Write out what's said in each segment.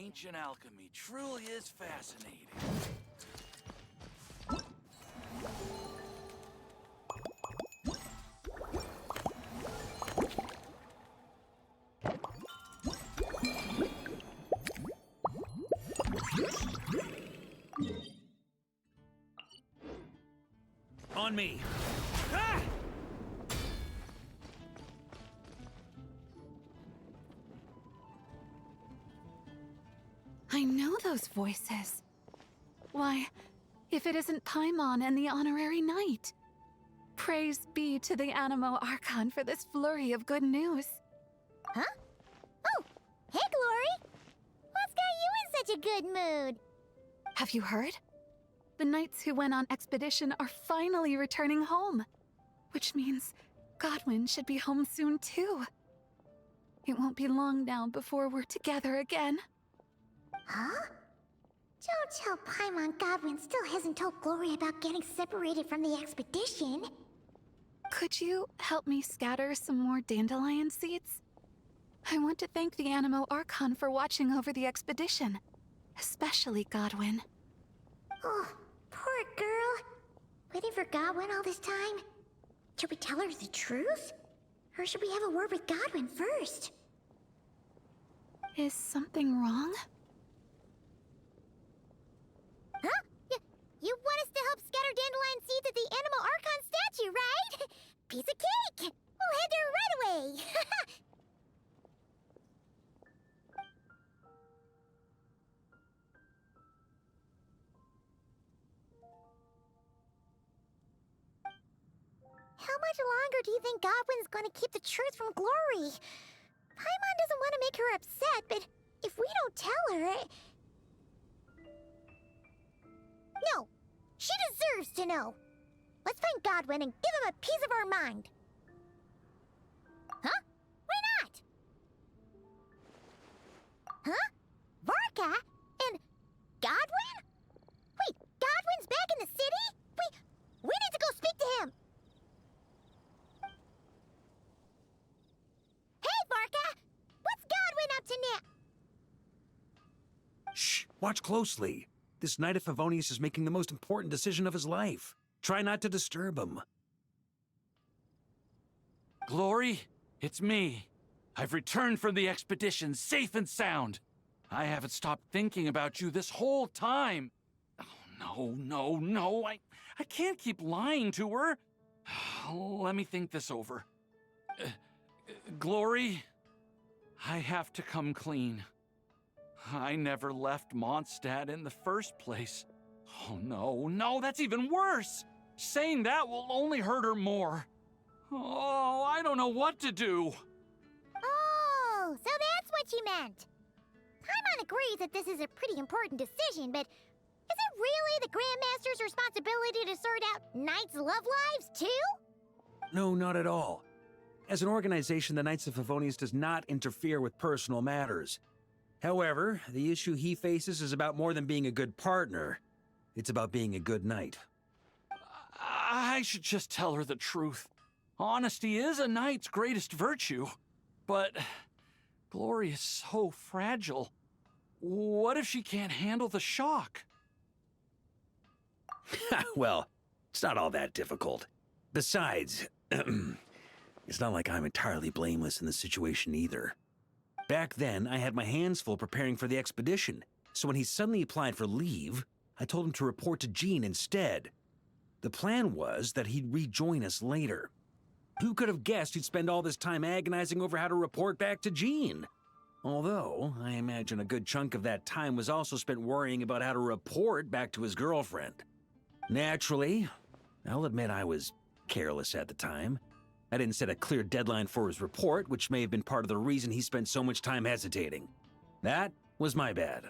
Ancient alchemy truly is fascinating. On me! Ah! I know those voices. Why, if it isn't Paimon and the Honorary Knight. Praise be to the Animo Archon for this flurry of good news. Huh? Oh, hey, Glory! What's got you in such a good mood? Have you heard? The knights who went on expedition are finally returning home. Which means Godwin should be home soon too. It won't be long now before we're together again. Huh? Don't tell Paimon Godwin still hasn't told Glory about getting separated from the expedition. Could you help me scatter some more dandelion seeds? I want to thank the Animo Archon for watching over the expedition, especially Godwin. Oh, poor girl. Waiting for Godwin all this time? Should we tell her the truth? Or should we have a word with Godwin first? Is something wrong? Huh? You want us to help scatter dandelion seeds at the Animo Archon statue, right? Piece of cake! We'll head there right away! How much longer do you think Godwin's going to keep the truth from Glory? Paimon doesn't want to make her upset, but if we don't tell her... No! She deserves to know! Let's find Godwin and give him a piece of our mind! Huh? Why not? Huh? Varka? And Godwin? Wait, Godwin's back in the city? We need to go speak to him! Hey, Varka! What's Godwin up to now? Shh! Watch closely. This Knight of Favonius is making the most important decision of his life. Try not to disturb him. Glory, it's me. I've returned from the expedition safe and sound. I haven't stopped thinking about you this whole time. Oh, no. I can't keep lying to her. Let me think this over. Glory, I have to come clean. I never left Mondstadt in the first place. Oh, no, that's even worse. Saying that will only hurt her more. Oh, I don't know what to do. Oh, so that's what you meant. Paimon agrees that this is a pretty important decision, but is it really the Grandmaster's responsibility to sort out Knights' love lives, too? No, not at all. As an organization, the Knights of Favonius does not interfere with personal matters. However, the issue he faces is about more than being a good partner. It's about being a good knight. I should just tell her the truth. Honesty is a knight's greatest virtue. But Glory is so fragile. What if she can't handle the shock? Well, it's not all that difficult. Besides, it's not like I'm entirely blameless in the situation either. Back then, I had my hands full preparing for the expedition, so when he suddenly applied for leave, I told him to report to Jean instead. The plan was that he'd rejoin us later. Who could have guessed he'd spend all this time agonizing over how to report back to Jean? Although, I imagine a good chunk of that time was also spent worrying about how to report back to his girlfriend. Naturally, I'll admit I was careless at the time. I didn't set a clear deadline for his report, which may have been part of the reason he spent so much time hesitating. That was my bad.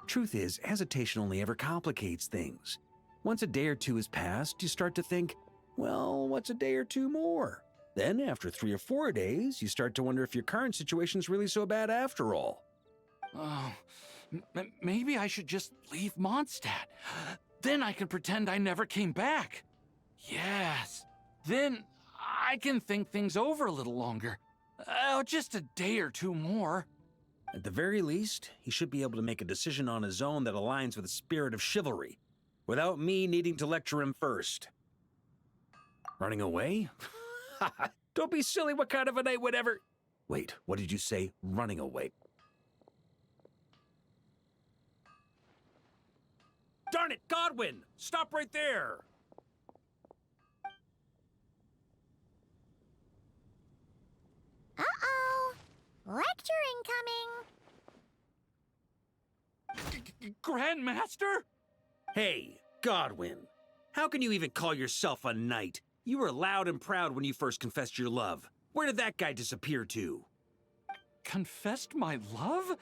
Truth is, hesitation only ever complicates things. Once a day or two has passed, you start to think, well, what's a day or two more? Then, after 3 or 4 days, you start to wonder if your current situation's really so bad after all. Oh, maybe I should just leave Mondstadt. Then I can pretend I never came back. Yes, then I can think things over a little longer. Just a day or two more. At the very least, he should be able to make a decision on his own that aligns with the spirit of chivalry, without me needing to lecture him first. Running away? Don't be silly, what kind of a night would ever... Wait, what did you say? Running away? Darn it, Godwin! Stop right there! Uh-oh. Lecture incoming. Grandmaster? Hey, Godwin. How can you even call yourself a knight? You were loud and proud when you first confessed your love. Where did that guy disappear to? Confessed my love?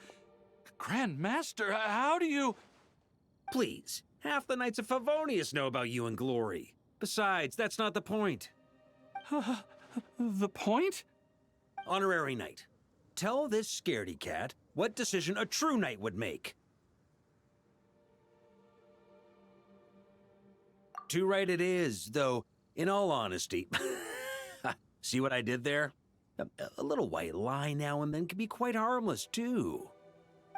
Grandmaster, how do you... Please, half the knights of Favonius know about you and Glory. Besides, that's not the point. The point? Honorary knight, tell this scaredy cat what decision a true knight would make. Too right it is, though, in all honesty. See what I did there? A little white lie now and then can be quite harmless, too.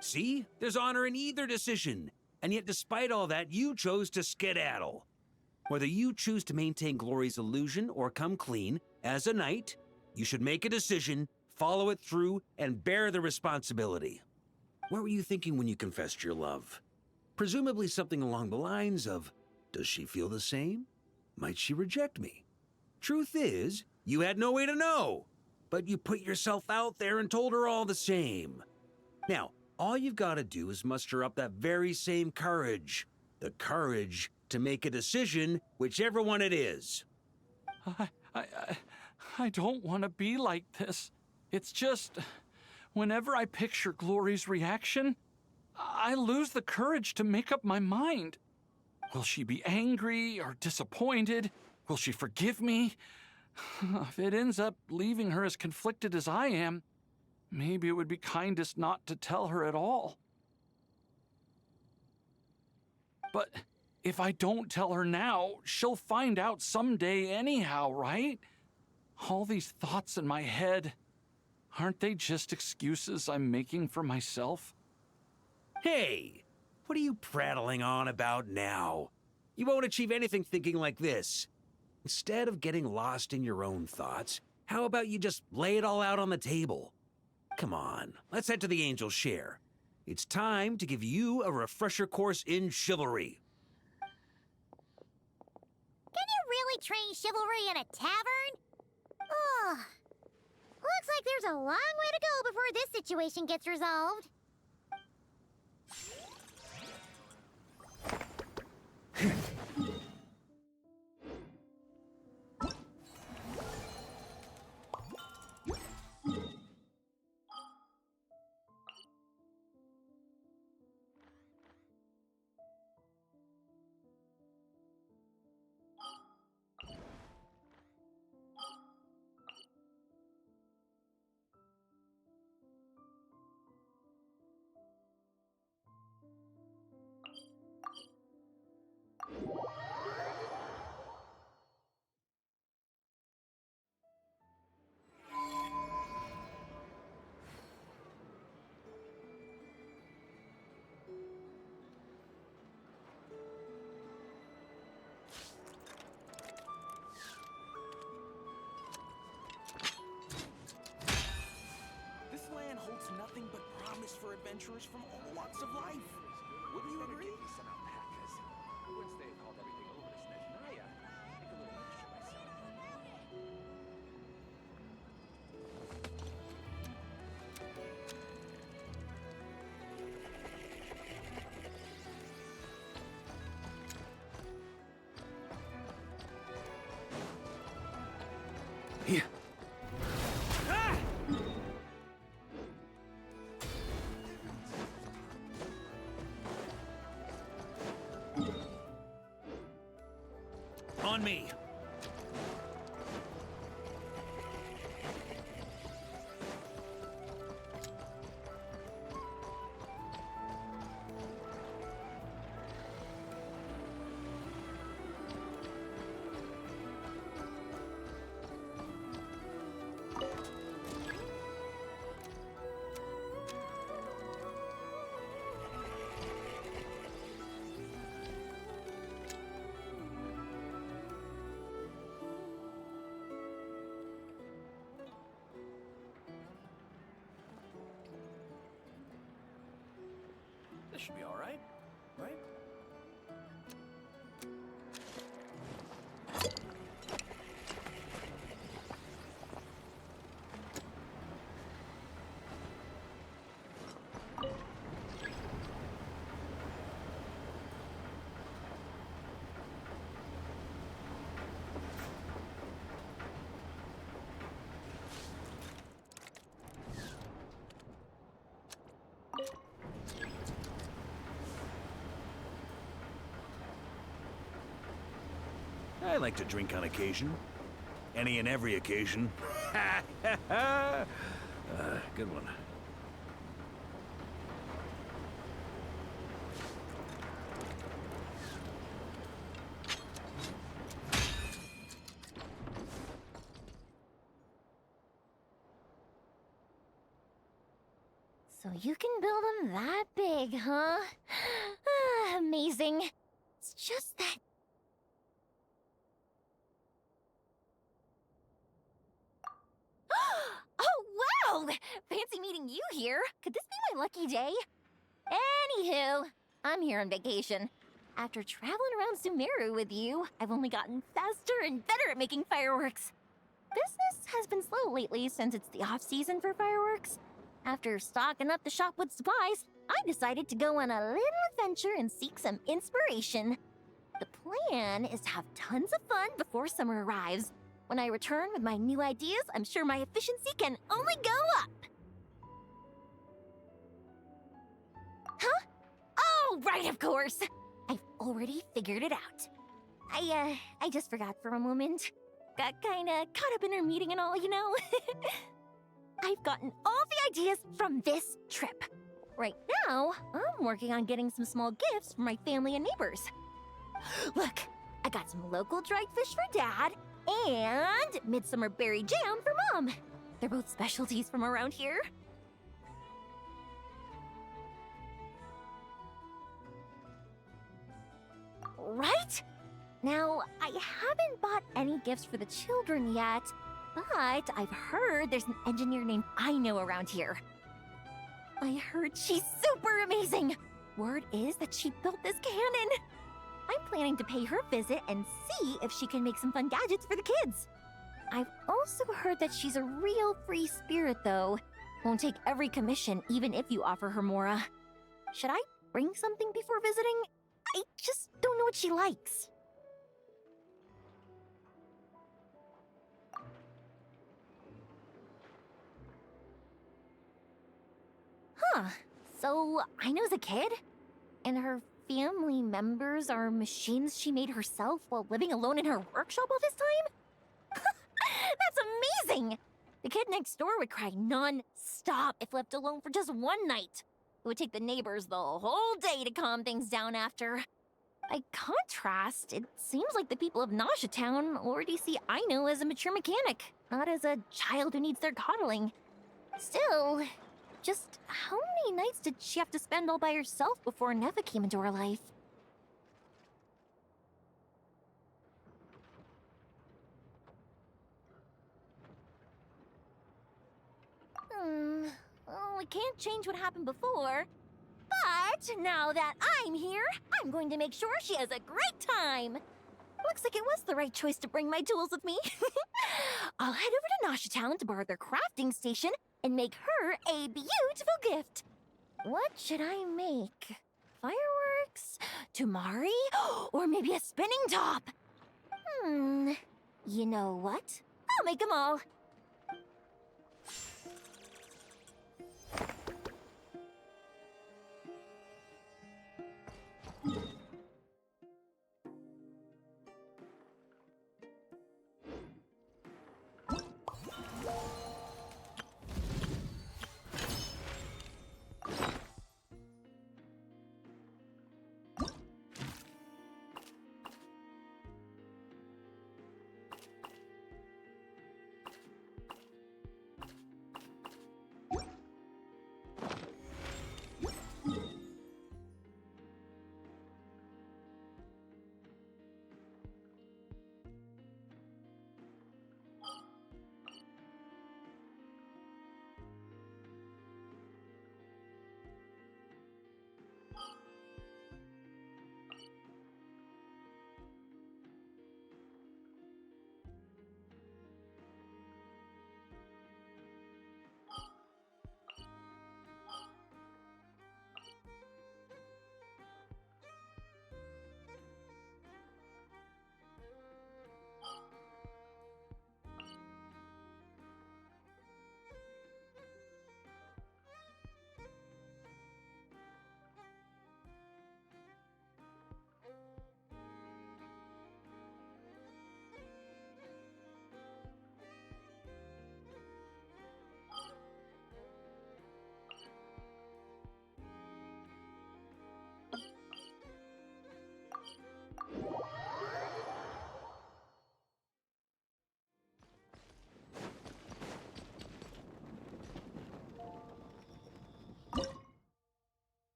See? There's honor in either decision. And yet, despite all that, you chose to skedaddle. Whether you choose to maintain Glory's illusion or come clean, as a knight, you should make a decision, follow it through, and bear the responsibility. What were you thinking when you confessed your love? Presumably something along the lines of, does she feel the same? Might she reject me? Truth is, you had no way to know, but you put yourself out there and told her all the same. Now, all you've got to do is muster up that very same courage. The courage to make a decision, whichever one it is. I don't want to be like this. It's just, whenever I picture Glory's reaction, I lose the courage to make up my mind. Will she be angry or disappointed? Will she forgive me? If it ends up leaving her as conflicted as I am, maybe it would be kindest not to tell her at all. But if I don't tell her now, she'll find out someday anyhow, right? All these thoughts in my head, aren't they just excuses I'm making for myself? Hey, what are you prattling on about now? You won't achieve anything thinking like this. Instead of getting lost in your own thoughts, how about you just lay it all out on the table? Come on, let's head to the Angel's Share. It's time to give you a refresher course in chivalry. Can you really train chivalry in a tavern? Oh, looks like there's a long way to go before this situation gets resolved. This land holds nothing but promise for adventurers from all walks of life. Wouldn't you agree? Some alpacas. Once they've hauled everything over to Snezhnaya, make a little extra myself. Yeah. On me. This should be all right, right? I like to drink on occasion. Any and every occasion. Good one. So you can build them that big, huh? Amazing. It's just that... Oh, wow! Fancy meeting you here. Could this be my lucky day? Anywho, I'm here on vacation. After traveling around Sumeru with you, I've only gotten faster and better at making fireworks. Business has been slow lately since it's the off-season for fireworks. After stocking up the shop with supplies, I decided to go on a little adventure and seek some inspiration. The plan is to have tons of fun before summer arrives. When I return with my new ideas, I'm sure my efficiency can only go up. Huh? Oh, right, of course. I've already figured it out. I just forgot for a moment. Got kinda caught up in our meeting and all, you know? I've gotten all the ideas from this trip. Right now, I'm working on getting some small gifts for my family and neighbors. Look, I got some local dried fish for Dad and midsummer berry jam for Mom. They're both specialties from around here. Right? Now, I haven't bought any gifts for the children yet, but I've heard there's an engineer named Aino around here. I heard she's super amazing. Word is that she built this cannon. I'm planning to pay her a visit and see if she can make some fun gadgets for the kids. I've also heard that she's a real free spirit, though. Won't take every commission, even if you offer her Mora. Should I bring something before visiting? I just don't know what she likes. Huh. So, Aino's a kid? And her family members are machines she made herself while living alone in her workshop all this time? That's amazing! The kid next door would cry non-stop if left alone for just one night. It would take the neighbors the whole day to calm things down after. By contrast, it seems like the people of Nasha Town already see Aino as a mature mechanic, not as a child who needs their coddling. Still, just how many nights did she have to spend all by herself before Neva came into her life? Well, we can't change what happened before. But now that I'm here, I'm going to make sure she has a great time. Looks like it was the right choice to bring my tools with me. I'll head over to Nasha Town to borrow their crafting station and make her a beautiful gift. What should I make? Fireworks? Tumari? Or maybe a spinning top? You know what? I'll make them all.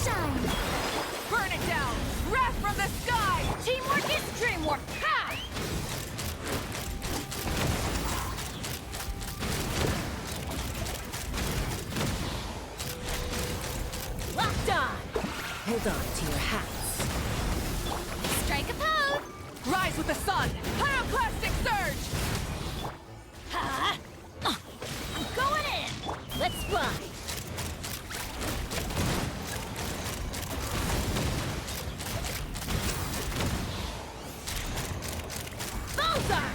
shine! Burn it down! Wrath from the sky! Teamwork is dreamwork! Ha! Locked on! Hold on to your hats. Strike a pose! Rise with the sun! Pyroclastic surge! Ha! I'm going in! Let's fly! Bullseye!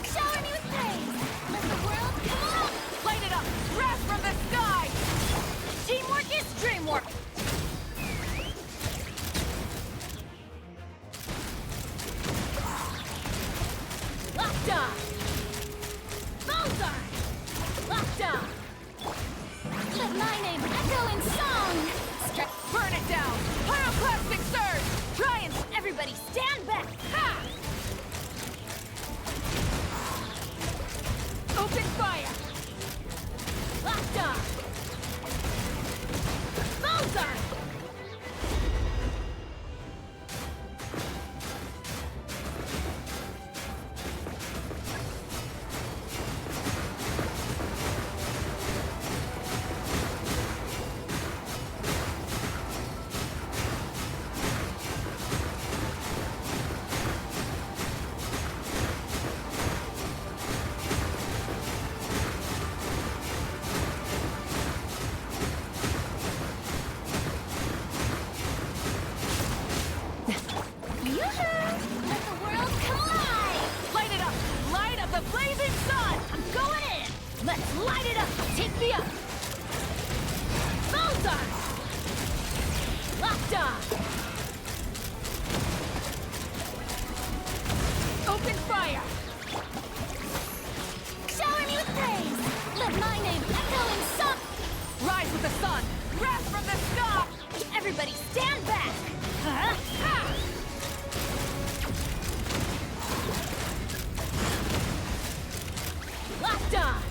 Shower me with praise! Let the world come alive! Light it up! Wrath from the sky! Teamwork is dreamwork! Locked on! Bullseye! Locked on! Let my name echo in song! Burn it down! Pyroclastic surge! Giants, everybody stand back! Ha! Open fire! Locked on! Bullseye! Yoo-hoo! Let the world come alive! Light it up! Light up the blazing sun! I'm going in! Let's light it up! Take me up! Bullseye! Locked on! Open fire! Shower me with praise! Let my name echo in song! Rise with the sun! Wrath from the sky! Everybody stand back! Huh? Ha! Locked on!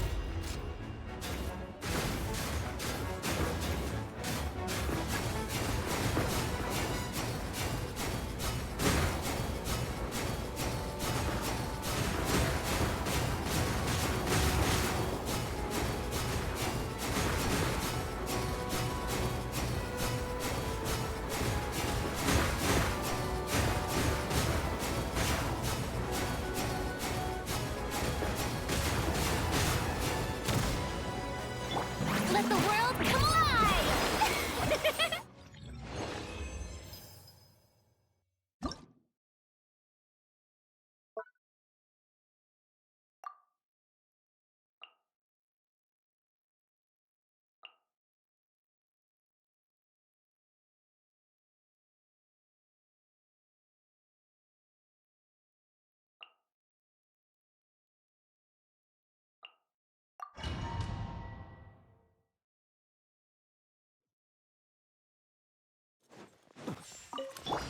Let the world come alive!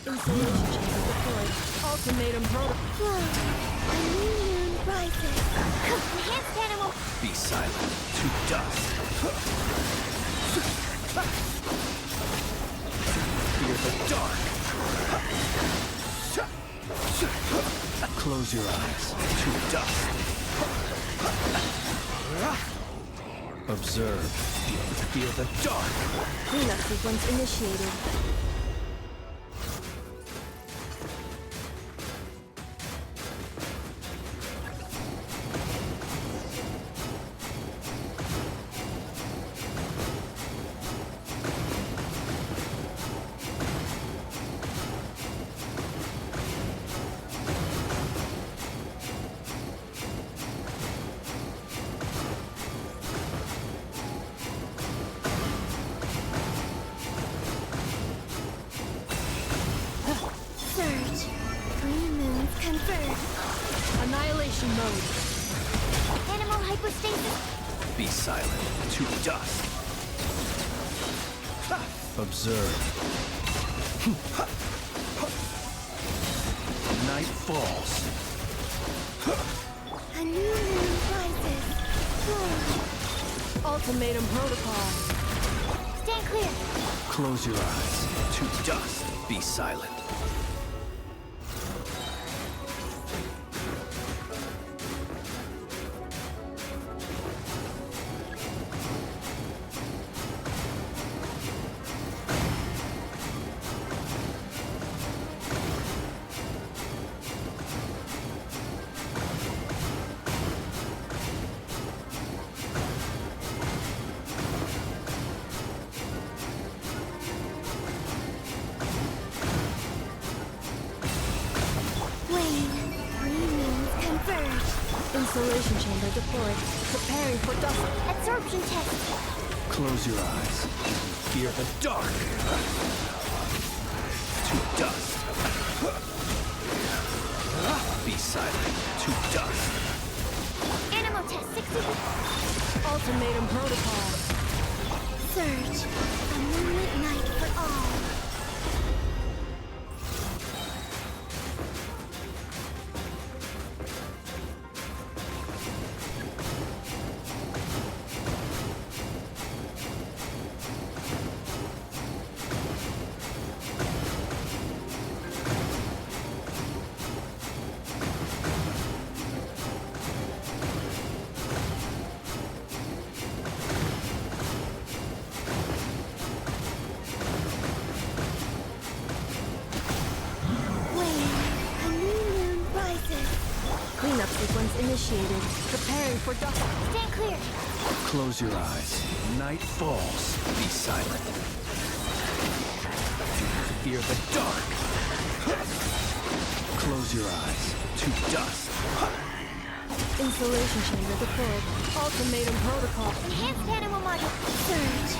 Insulation chamber deployed. Ultimatum protocol. A new moon rises. Enhanced animal. Be silent. To dust. Fear the dark. Close your eyes. To dust. Observe. Fear the dark. Cleanup sequence initiated. Isolation mode. Animal hypostasis. Be silent. To dust. Observe. Night falls. A new moon rises. Ultimatum protocol. Stand clear. Close your eyes. To dust. Be silent. Isolation chamber deployed. Preparing for dust. Absorption test. Close your eyes. Fear the dark. To dust. Be silent. To dust. Animal test 60. Ultimatum protocol. Surge. A moonlit night for all. Cleanup sequence initiated. Preparing for dust. Stand clear. Close your eyes. Night falls. Be silent. Fear the dark. Close your eyes. To dust. Insulation chamber deployed. Ultimatum protocol. Enhanced animal module. Surge.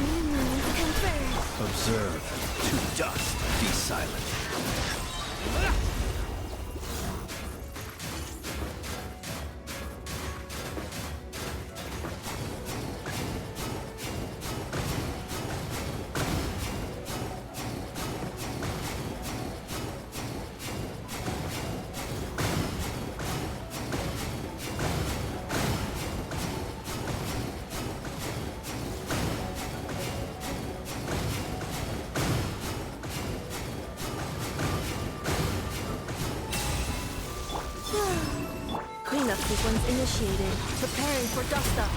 New moon confirmed. Observe. To dust. Be silent. Cleanup sequence initiated. Preparing for dust-up.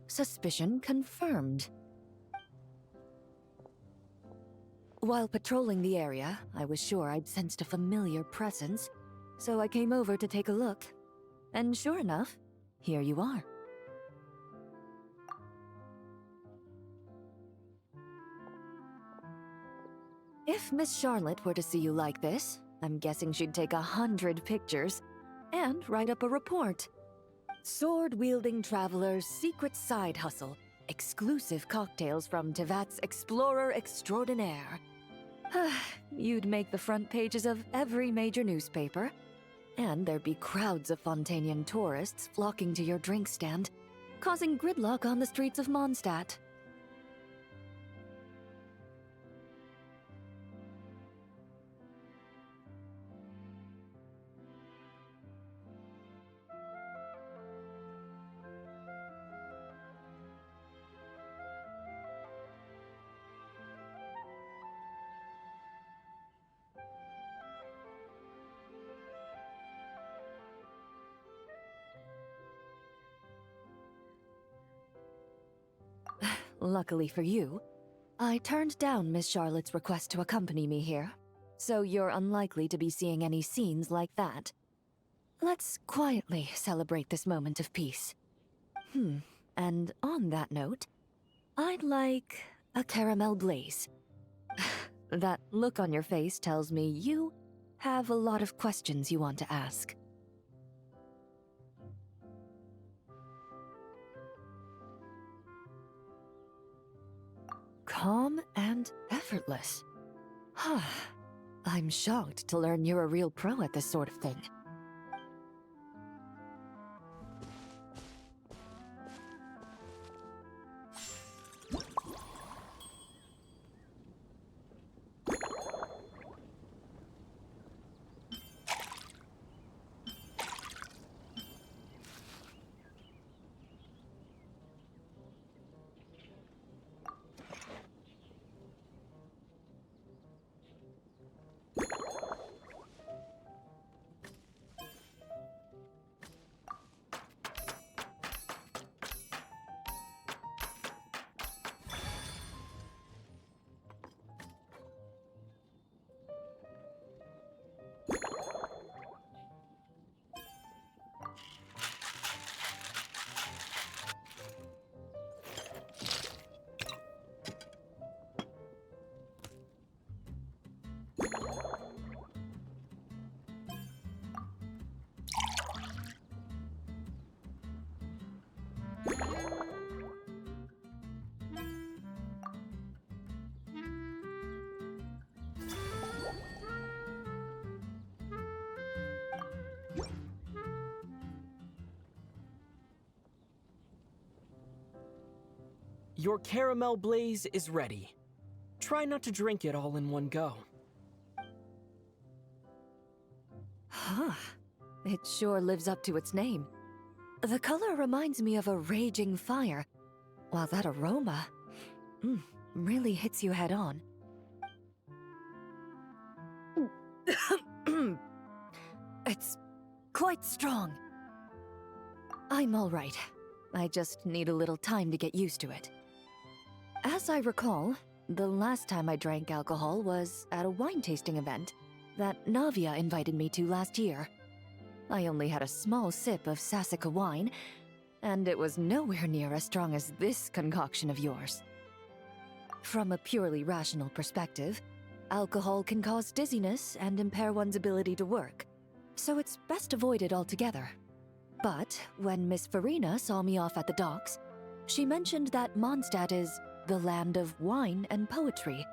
Suspicion confirmed. While patrolling the area, I was sure I'd sensed a familiar presence, so I came over to take a look. And sure enough, here you are. If Miss Charlotte were to see you like this, I'm guessing she'd take 100 pictures and write up a report. Sword-wielding traveler's secret side hustle. Exclusive cocktails from Tevat's Explorer Extraordinaire. You'd make the front pages of every major newspaper. And there'd be crowds of Fontanian tourists flocking to your drink stand, causing gridlock on the streets of Mondstadt. Luckily for you, I turned down Miss Charlotte's request to accompany me here, so you're unlikely to be seeing any scenes like that. Let's quietly celebrate this moment of peace. And on that note, I'd like a caramel blaze. That look on your face tells me you have a lot of questions you want to ask. Calm and effortless. I'm shocked to learn you're a real pro at this sort of thing. Your caramel blaze is ready. Try not to drink it all in one go. It sure lives up to its name. The color reminds me of a raging fire, while that aroma really hits you head on. It's quite strong. I'm all right. I just need a little time to get used to it. As I recall, the last time I drank alcohol was at a wine tasting event that Navia invited me to last year. I only had a small sip of Sassica wine, and it was nowhere near as strong as this concoction of yours. From a purely rational perspective, alcohol can cause dizziness and impair one's ability to work, so it's best avoided altogether. But when Miss Farina saw me off at the docks, she mentioned that Mondstadt is the land of wine and poetry.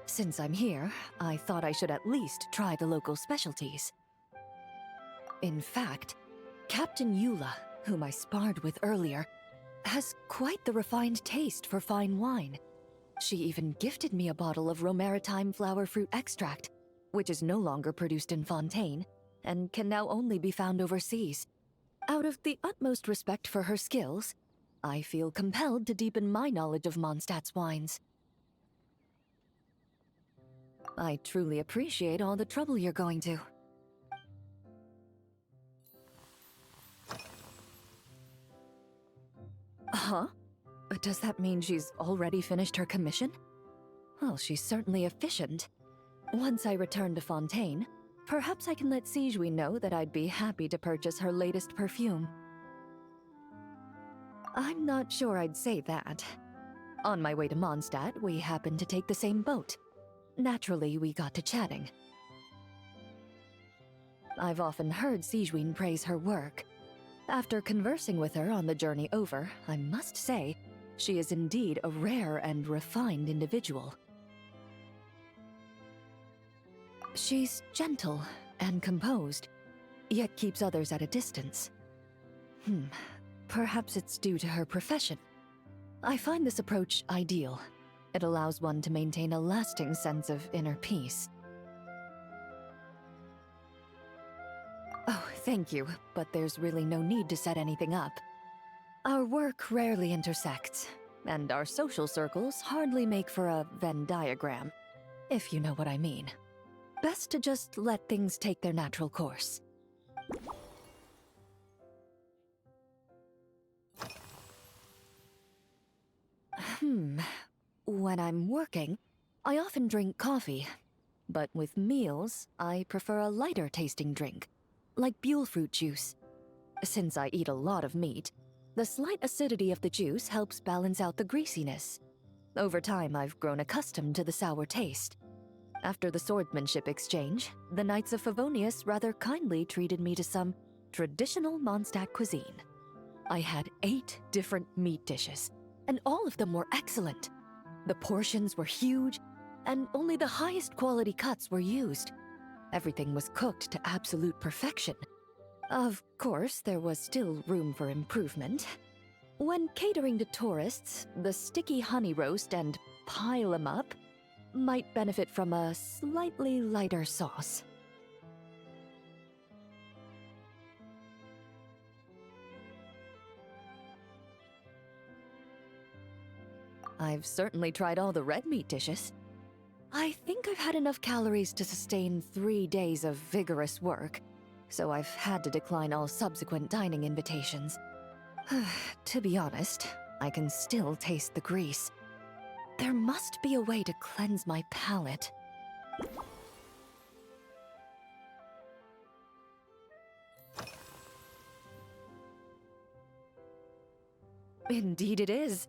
Since I'm here, I thought I should at least try the local specialties. In fact, Captain Eula, whom I sparred with earlier, has quite the refined taste for fine wine. She even gifted me a bottle of Romaritime flower fruit extract, which is no longer produced in Fontaine, and can now only be found overseas. Out of the utmost respect for her skills, I feel compelled to deepen my knowledge of Mondstadt's wines. I truly appreciate all the trouble you're going to. Huh? Does that mean she's already finished her commission? Well, she's certainly efficient. Once I return to Fontaine, perhaps I can let Sigewin know that I'd be happy to purchase her latest perfume. I'm not sure I'd say that. On my way to Mondstadt, we happened to take the same boat. Naturally, we got to chatting. I've often heard Sigewin praise her work. After conversing with her on the journey over, I must say, she is indeed a rare and refined individual. She's gentle and composed, yet keeps others at a distance. Perhaps it's due to her profession. I find this approach ideal. It allows one to maintain a lasting sense of inner peace. Oh, thank you, but there's really no need to set anything up. Our work rarely intersects, and our social circles hardly make for a Venn diagram, if you know what I mean. Best to just let things take their natural course. When I'm working, I often drink coffee. But with meals, I prefer a lighter tasting drink, like Buell fruit juice. Since I eat a lot of meat, the slight acidity of the juice helps balance out the greasiness. Over time, I've grown accustomed to the sour taste. After the swordsmanship exchange, the Knights of Favonius rather kindly treated me to some traditional Mondstadt cuisine. I had 8 different meat dishes, and all of them were excellent. The portions were huge, and only the highest quality cuts were used. Everything was cooked to absolute perfection. Of course, there was still room for improvement. When catering to tourists, the sticky honey roast and pile 'em up might benefit from a slightly lighter sauce. I've certainly tried all the red meat dishes. I think I've had enough calories to sustain 3 days of vigorous work, so I've had to decline all subsequent dining invitations. To be honest, I can still taste the grease. There must be a way to cleanse my palate. Indeed it is.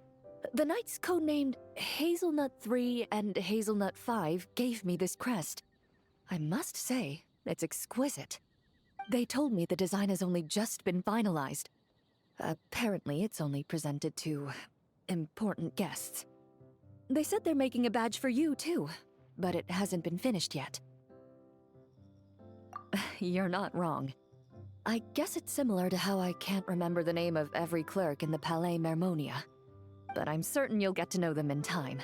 The knights codenamed Hazelnut 3 and Hazelnut 5 gave me this crest. I must say, it's exquisite. They told me the design has only just been finalized. Apparently, it's only presented to important guests. They said they're making a badge for you, too, but it hasn't been finished yet. You're not wrong. I guess it's similar to how I can't remember the name of every clerk in the Palais Mermonia. But I'm certain you'll get to know them in time.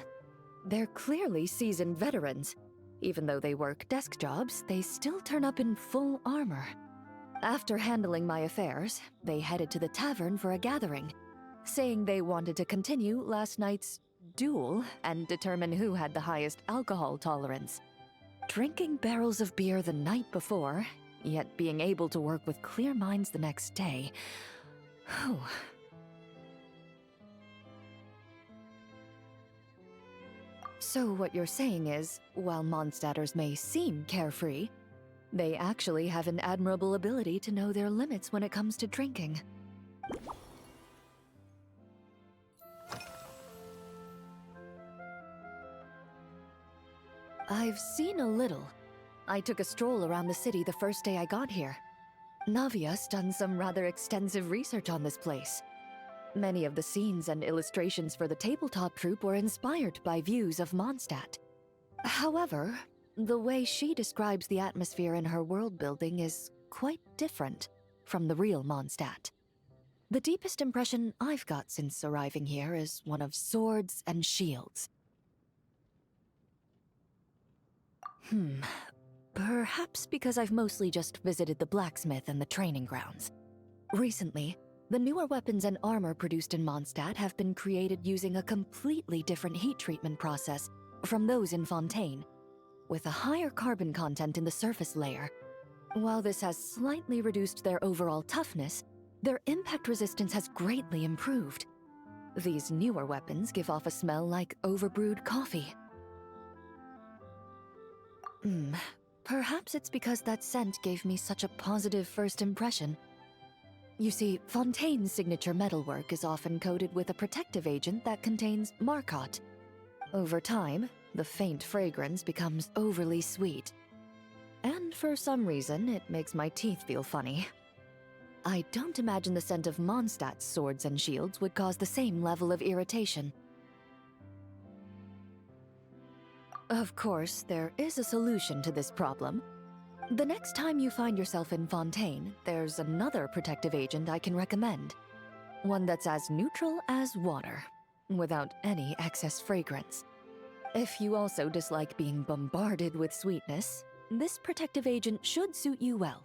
They're clearly seasoned veterans. Even though they work desk jobs, they still turn up in full armor. After handling my affairs, they headed to the tavern for a gathering, saying they wanted to continue last night's duel and determine who had the highest alcohol tolerance. Drinking barrels of beer the night before, yet being able to work with clear minds the next day. Whew. So what you're saying is, while Mondstadters may seem carefree, they actually have an admirable ability to know their limits when it comes to drinking. I've seen a little. I took a stroll around the city the first day I got here. Navia's done some rather extensive research on this place. Many of the scenes and illustrations for the tabletop troupe were inspired by views of Mondstadt. However, the way she describes the atmosphere in her world building is quite different from the real Mondstadt. The deepest impression I've got since arriving here is one of swords and shields. Perhaps because I've mostly just visited the blacksmith and the training grounds. Recently, the newer weapons and armor produced in Mondstadt have been created using a completely different heat treatment process from those in Fontaine, with a higher carbon content in the surface layer. While this has slightly reduced their overall toughness, their impact resistance has greatly improved. These newer weapons give off a smell like overbrewed coffee. Perhaps it's because that scent gave me such a positive first impression. You see, Fontaine's signature metalwork is often coated with a protective agent that contains Marcotte. Over time, the faint fragrance becomes overly sweet. And for some reason, it makes my teeth feel funny. I don't imagine the scent of Mondstadt's swords and shields would cause the same level of irritation. Of course, there is a solution to this problem. The next time you find yourself in Fontaine, there's another protective agent I can recommend. One that's as neutral as water, without any excess fragrance. If you also dislike being bombarded with sweetness, this protective agent should suit you well.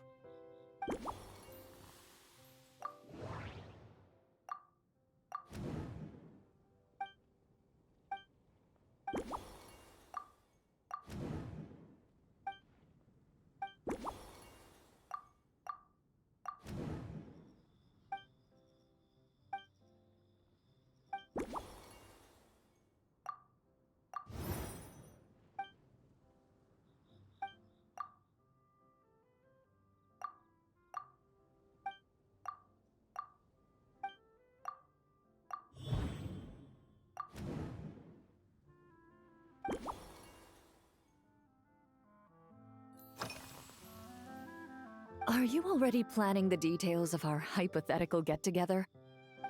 Are you already planning the details of our hypothetical get-together?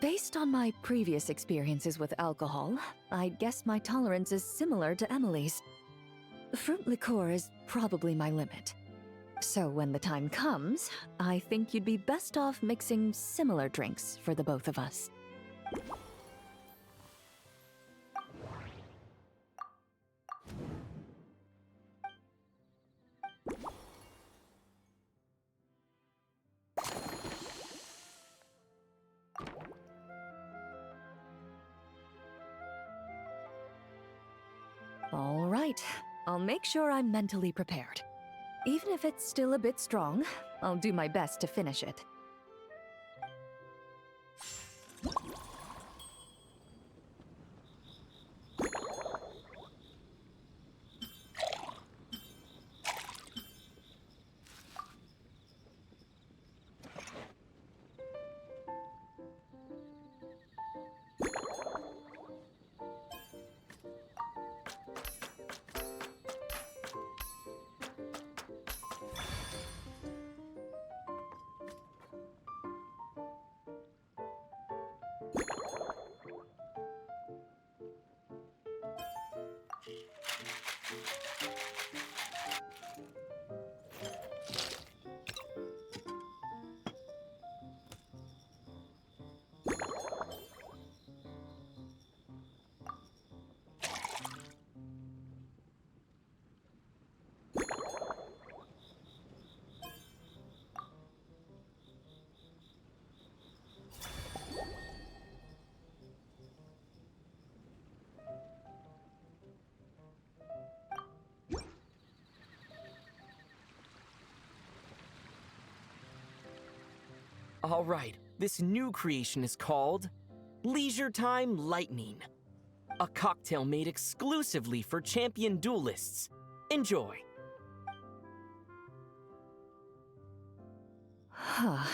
Based on my previous experiences with alcohol, I guess my tolerance is similar to Emily's. Fruit liqueur is probably my limit. So when the time comes, I think you'd be best off mixing similar drinks for the both of us. All right, I'll make sure I'm mentally prepared. Even if it's still a bit strong, I'll do my best to finish it. All right, this new creation is called Leisure Time Lightning. A cocktail made exclusively for champion duelists. Enjoy. Huh.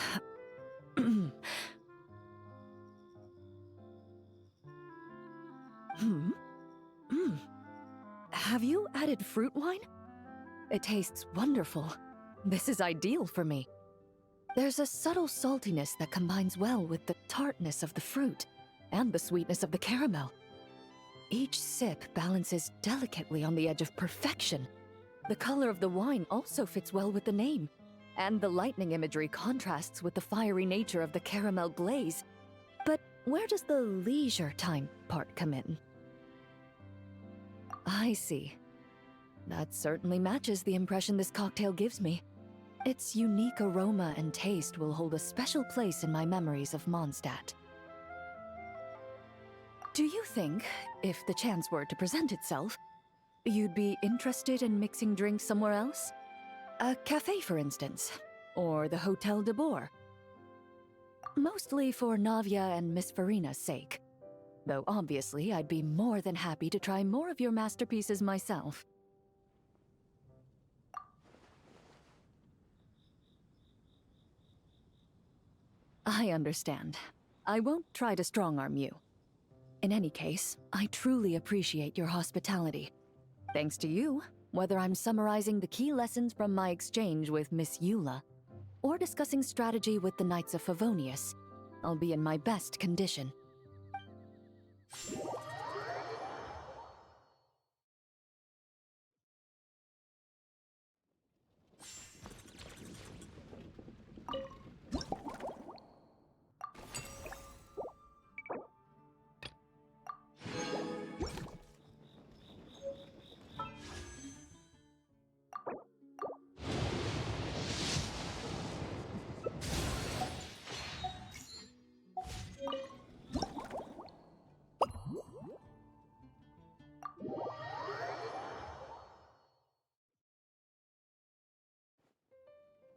Have you added fruit wine? It tastes wonderful. This is ideal for me. There's a subtle saltiness that combines well with the tartness of the fruit and the sweetness of the caramel. Each sip balances delicately on the edge of perfection. The color of the wine also fits well with the name, and the lightning imagery contrasts with the fiery nature of the caramel glaze. But where does the leisure time part come in? I see. That certainly matches the impression this cocktail gives me. Its unique aroma and taste will hold a special place in my memories of Mondstadt. Do you think, if the chance were to present itself, you'd be interested in mixing drinks somewhere else? A cafe, for instance, or the Hotel de Boer? Mostly for Navia and Miss Farina's sake. Though obviously I'd be more than happy to try more of your masterpieces myself. I understand. I won't try to strong-arm you. In any case, I truly appreciate your hospitality. Thanks to you, whether I'm summarizing the key lessons from my exchange with Miss Eula, or discussing strategy with the Knights of Favonius, I'll be in my best condition.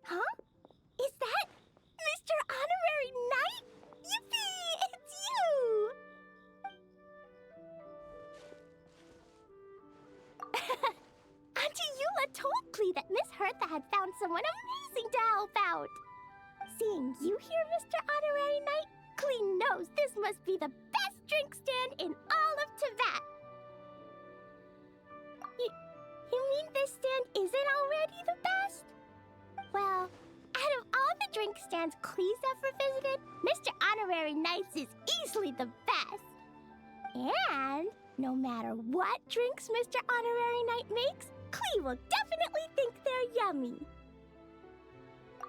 Huh? Is that Mr. Honorary Knight? Yippee! It's you! Auntie Eula told Klee that Miss Hertha had found someone amazing to help out. Seeing you here, Mr. Honorary Knight, Klee knows this must be the best drink stand in all of Teyvat. You mean this stand isn't already the best? Well, out of all the drink stands Klee's ever visited, Mr. Honorary Knight's is easily the best. And no matter what drinks Mr. Honorary Knight makes, Klee will definitely think they're yummy.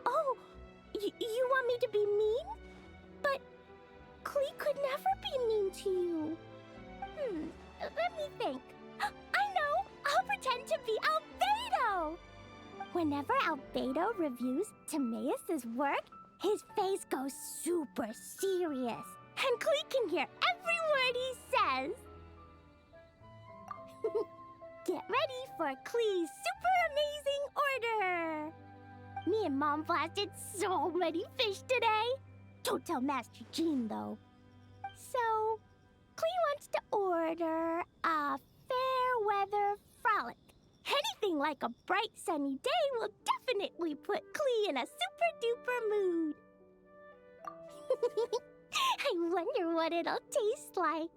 Oh, you want me to be mean? But Klee could never be mean to you. Let me think. I know! I'll pretend to be Albedo! Whenever Albedo reviews Timaeus' work, his face goes super serious, and Klee can hear every word he says. Get ready for Klee's super amazing order! Me and Mom blasted so many fish today. Don't tell Master Jean, though. So, Klee wants to order a fair weather frolic. Anything like a bright sunny day will definitely put Klee in a super duper mood. I wonder what it'll taste like.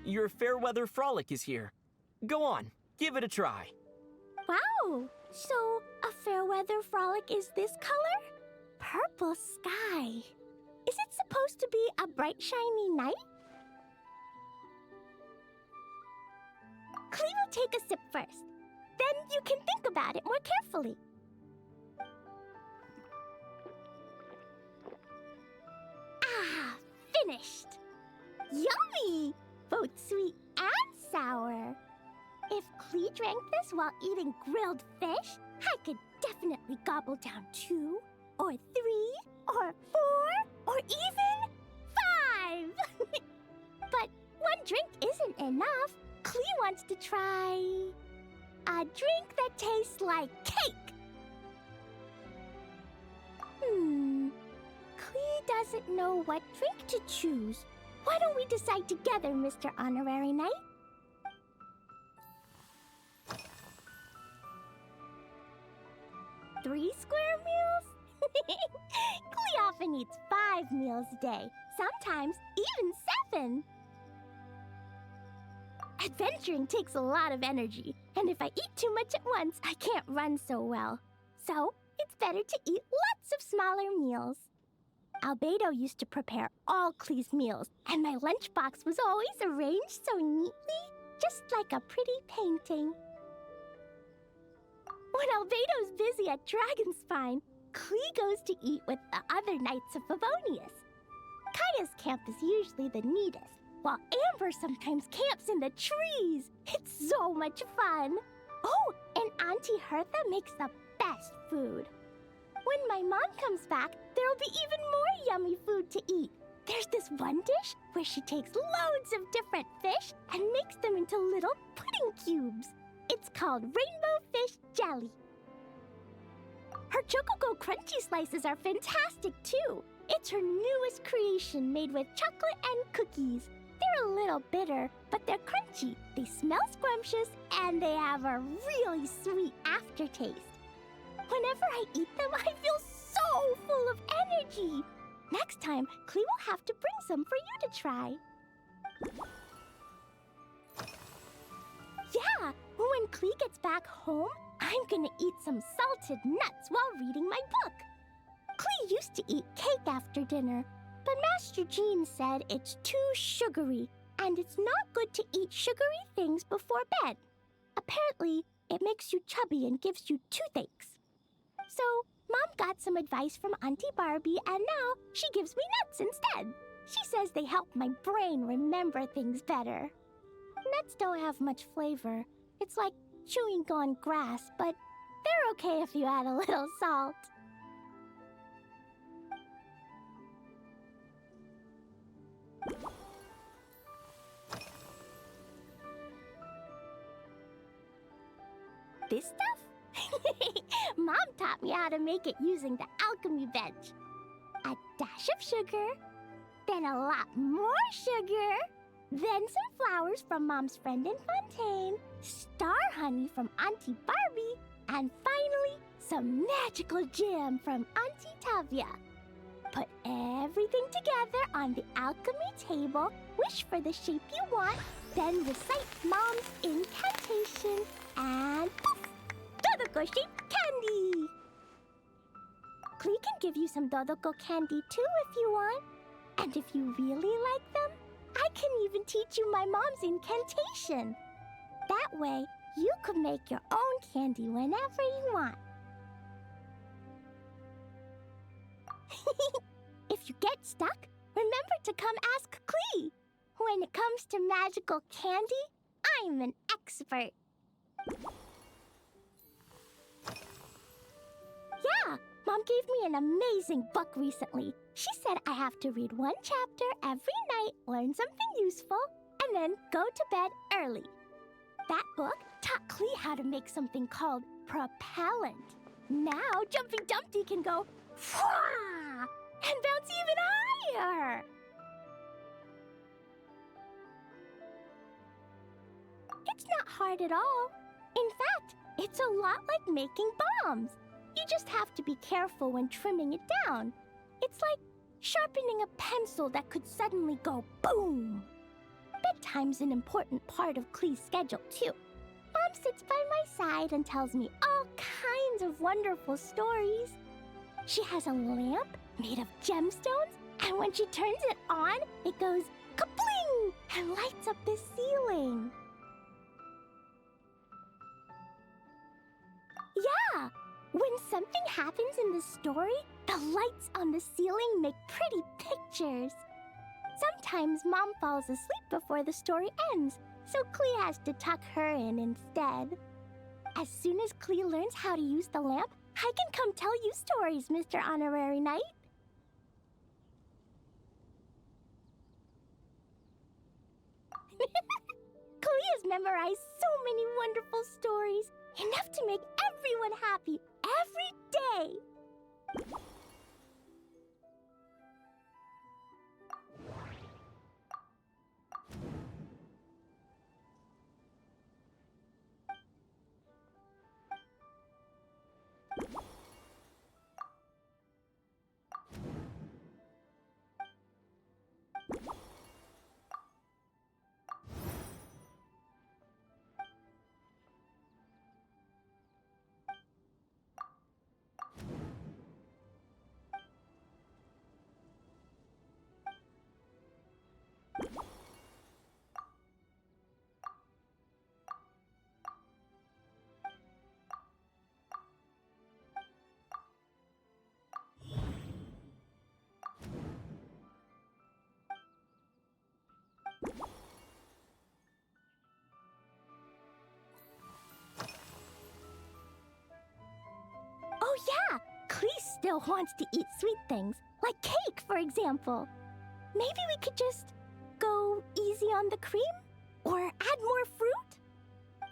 Your Fairweather Frolic is here. Go on, give it a try. Wow! So, a fair weather frolic is this color? Purple sky. Is it supposed to be a bright, shiny night? Klee will take a sip first. Then you can think about it more carefully. Ah, finished! Yummy! Both sweet and sour. If Klee drank this while eating grilled fish, I could definitely gobble down 2, or 3, or 4, or even 5! But one drink isn't enough. Klee wants to try a drink that tastes like cake. Klee doesn't know what drink to choose. Why don't we decide together, Mr. Honorary Knight? Three square meals? Klee often eats 5 meals a day, sometimes even 7. Adventuring takes a lot of energy, and if I eat too much at once, I can't run so well. So, it's better to eat lots of smaller meals. Albedo used to prepare all Klee's meals, and my lunchbox was always arranged so neatly, just like a pretty painting. When Albedo's busy at Dragonspine, Klee goes to eat with the other Knights of Favonius. Kaya's camp is usually the neatest, while Amber sometimes camps in the trees. It's so much fun. Oh, and Auntie Hertha makes the best food. When my mom comes back, there'll be even more yummy food to eat. There's this one dish where she takes loads of different fish and makes them into little pudding cubes. It's called rainbow fish jelly. Her Chococo Crunchy slices are fantastic too. It's her newest creation made with chocolate and cookies. They're a little bitter, but they're crunchy. They smell scrumptious, and they have a really sweet aftertaste. Whenever I eat them, I feel so full of energy. Next time, Klee will have to bring some for you to try. Yeah, when Klee gets back home, I'm gonna eat some salted nuts while reading my book. Klee used to eat cake after dinner, but Master Jean said it's too sugary, and it's not good to eat sugary things before bed. Apparently, it makes you chubby and gives you toothaches. So, Mom got some advice from Auntie Barbie, and now she gives me nuts instead. She says they help my brain remember things better. Nuts don't have much flavor. It's like chewing on grass, but they're okay if you add a little salt. This stuff? Mom taught me how to make it using the alchemy bench. A dash of sugar, then a lot more sugar, then some flowers from Mom's friend in Fontaine, star honey from Auntie Barbie, and finally, some magical jam from Auntie Tavia. Put everything together on the alchemy table, wish for the shape you want, then recite Mom's incantation, and poof! Dodoko-shaped candy! Klee can give you some Dodoko candy too if you want. And if you really like them, I can even teach you my mom's incantation. That way, you could make your own candy whenever you want. If you get stuck, remember to come ask Klee. When it comes to magical candy, I'm an expert. Yeah, Mom gave me an amazing book recently. She said I have to read one chapter every night, learn something useful, and then go to bed early. That book taught Klee how to make something called propellant. Now Jumpy Dumpty can go Fwah! And bounce even higher. It's not hard at all. In fact, it's a lot like making bombs. You just have to be careful when trimming it down. It's like sharpening a pencil that could suddenly go boom. Bedtime's an important part of Klee's schedule, too. Mom sits by my side and tells me all kinds of wonderful stories. She has a lamp made of gemstones, and when she turns it on, it goes kapling and lights up the ceiling. Yeah! When something happens in the story, the lights on the ceiling make pretty pictures. Sometimes Mom falls asleep before the story ends, so Klee has to tuck her in instead. As soon as Klee learns how to use the lamp, I can come tell you stories, Mr. Honorary Knight. Klee has memorized so many wonderful stories, enough to make everyone happy every day. still wants to eat sweet things, like cake, for example. Maybe we could just go easy on the cream? Or add more fruit?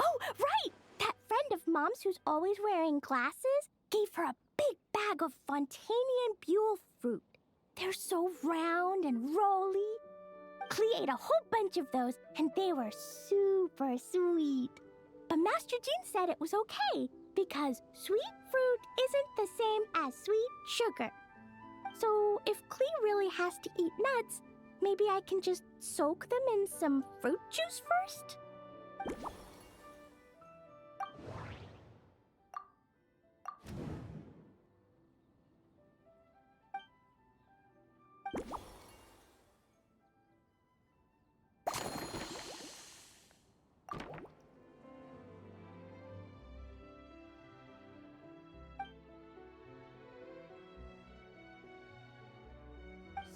Oh, right! That friend of Mom's who's always wearing glasses gave her a big bag of Fontanian Buell fruit. They're so round and rolly. Klee ate a whole bunch of those, and they were super sweet. But Master Jean said it was okay, because sweet fruit isn't the same as sweet sugar. So if Klee really has to eat nuts, maybe I can just soak them in some fruit juice first?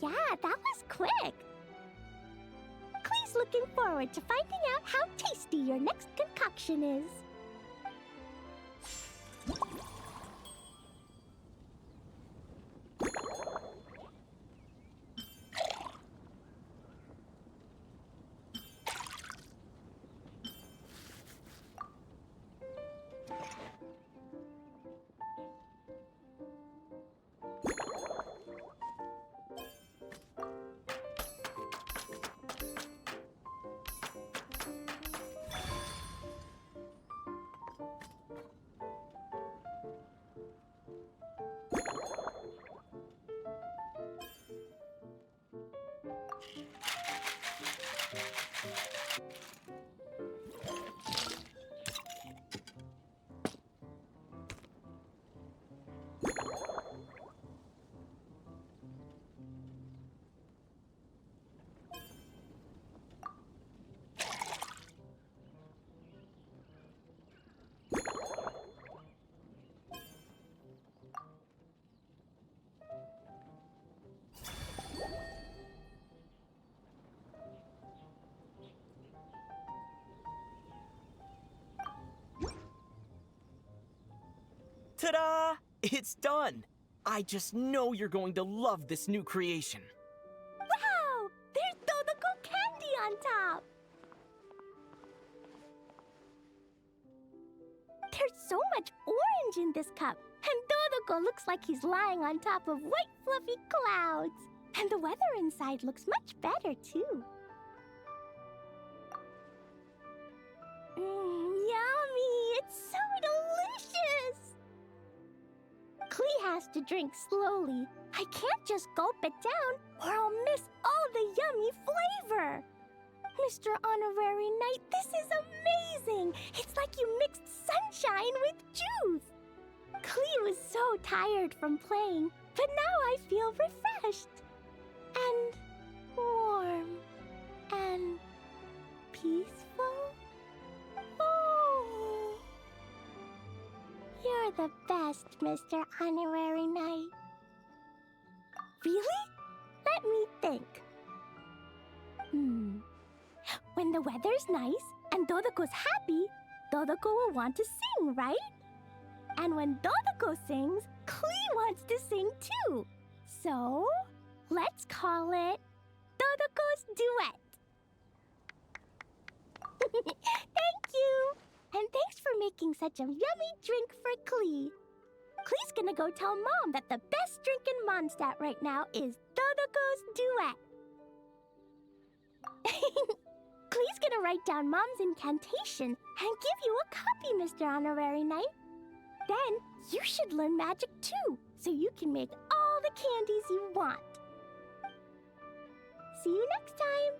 Yeah, that was quick. Klee's looking forward to finding out how tasty your next concoction is. Ta-da! It's done! I just know you're going to love this new creation. Wow! There's Dodoko candy on top! There's so much orange in this cup, and Dodoko looks like he's lying on top of white fluffy clouds. And the weather inside looks much better, too. Yummy! It's so delicious! Klee has to drink slowly. I can't just gulp it down, or I'll miss all the yummy flavor. Mr. Honorary Knight, this is amazing! It's like you mixed sunshine with juice. Klee was so tired from playing, but now I feel refreshed. And warm. And peaceful. Oh! You're the best, Mr. Honorary Knight. Really? Let me think. When the weather's nice and Dodoko's happy, Dodoko will want to sing, right? And when Dodoko sings, Klee wants to sing too. So, let's call it Dodoko's Duet. Thank you! And thanks for making such a yummy drink for Klee. Klee's gonna go tell Mom that the best drink in Mondstadt right now is Dodoko's Duet. Klee's gonna write down Mom's incantation and give you a copy, Mr. Honorary Knight. Then you should learn magic too, so you can make all the candies you want. See you next time!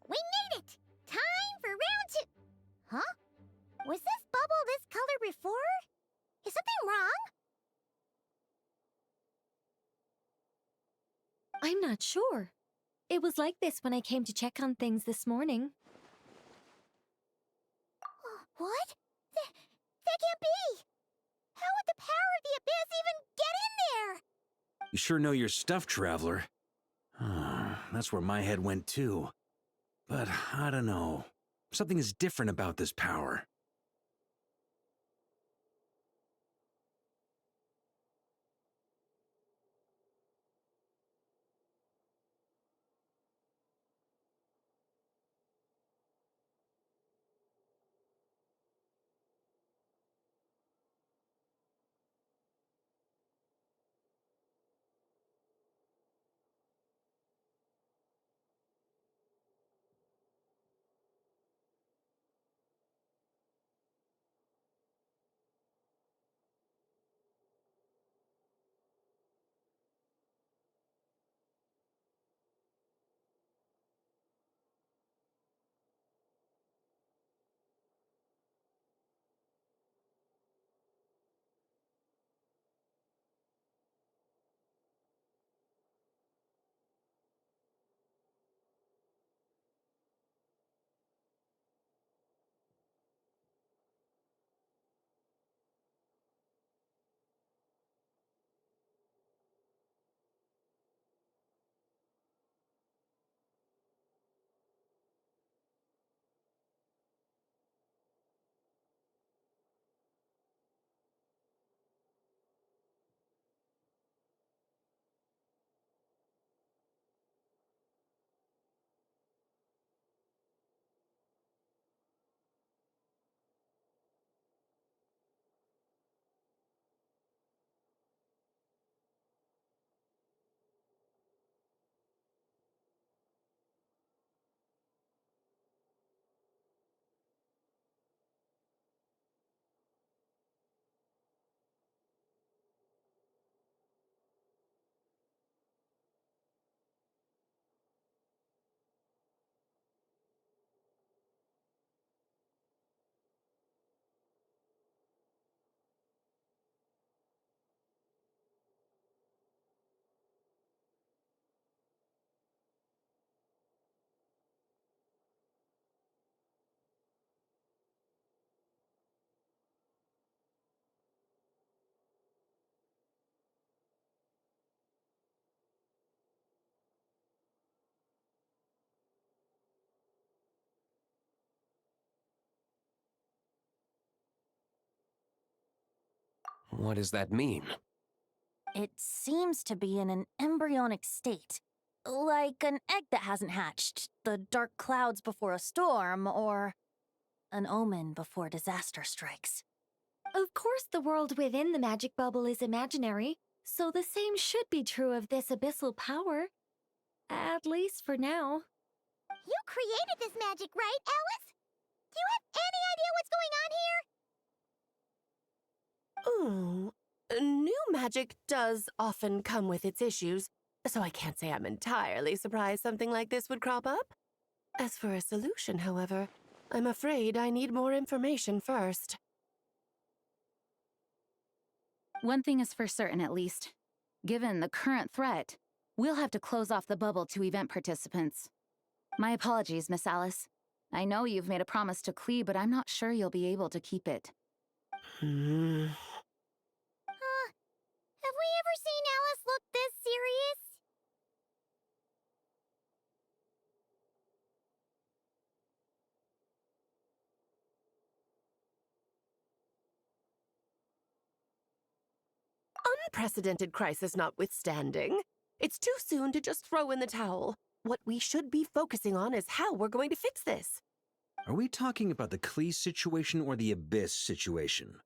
We made it! Time for round 2. Huh? Was this bubble this color before? Is something wrong? I'm not sure. It was like this when I came to check on things this morning. What? That can't be! How would the power of the abyss even get in there? You sure know your stuff, Traveler. That's where my head went too. But I don't know. Something is different about this power. What does that mean? It seems to be in an embryonic state. Like an egg that hasn't hatched, the dark clouds before a storm, or an omen before disaster strikes. Of course, the world within the magic bubble is imaginary, so the same should be true of this abyssal power. At least for now. You created this magic, right, Alice? Do you have any idea what's going on here? Ooh, new magic does often come with its issues, so I can't say I'm entirely surprised something like this would crop up. As for a solution, however, I'm afraid I need more information first. One thing is for certain, at least. Given the current threat, we'll have to close off the bubble to event participants. My apologies, Miss Alice. I know you've made a promise to Klee, but I'm not sure you'll be able to keep it. Have we ever seen Alice look this serious? Unprecedented crisis notwithstanding, it's too soon to just throw in the towel. What we should be focusing on is how we're going to fix this. Are we talking about the Klee situation or the Abyss situation?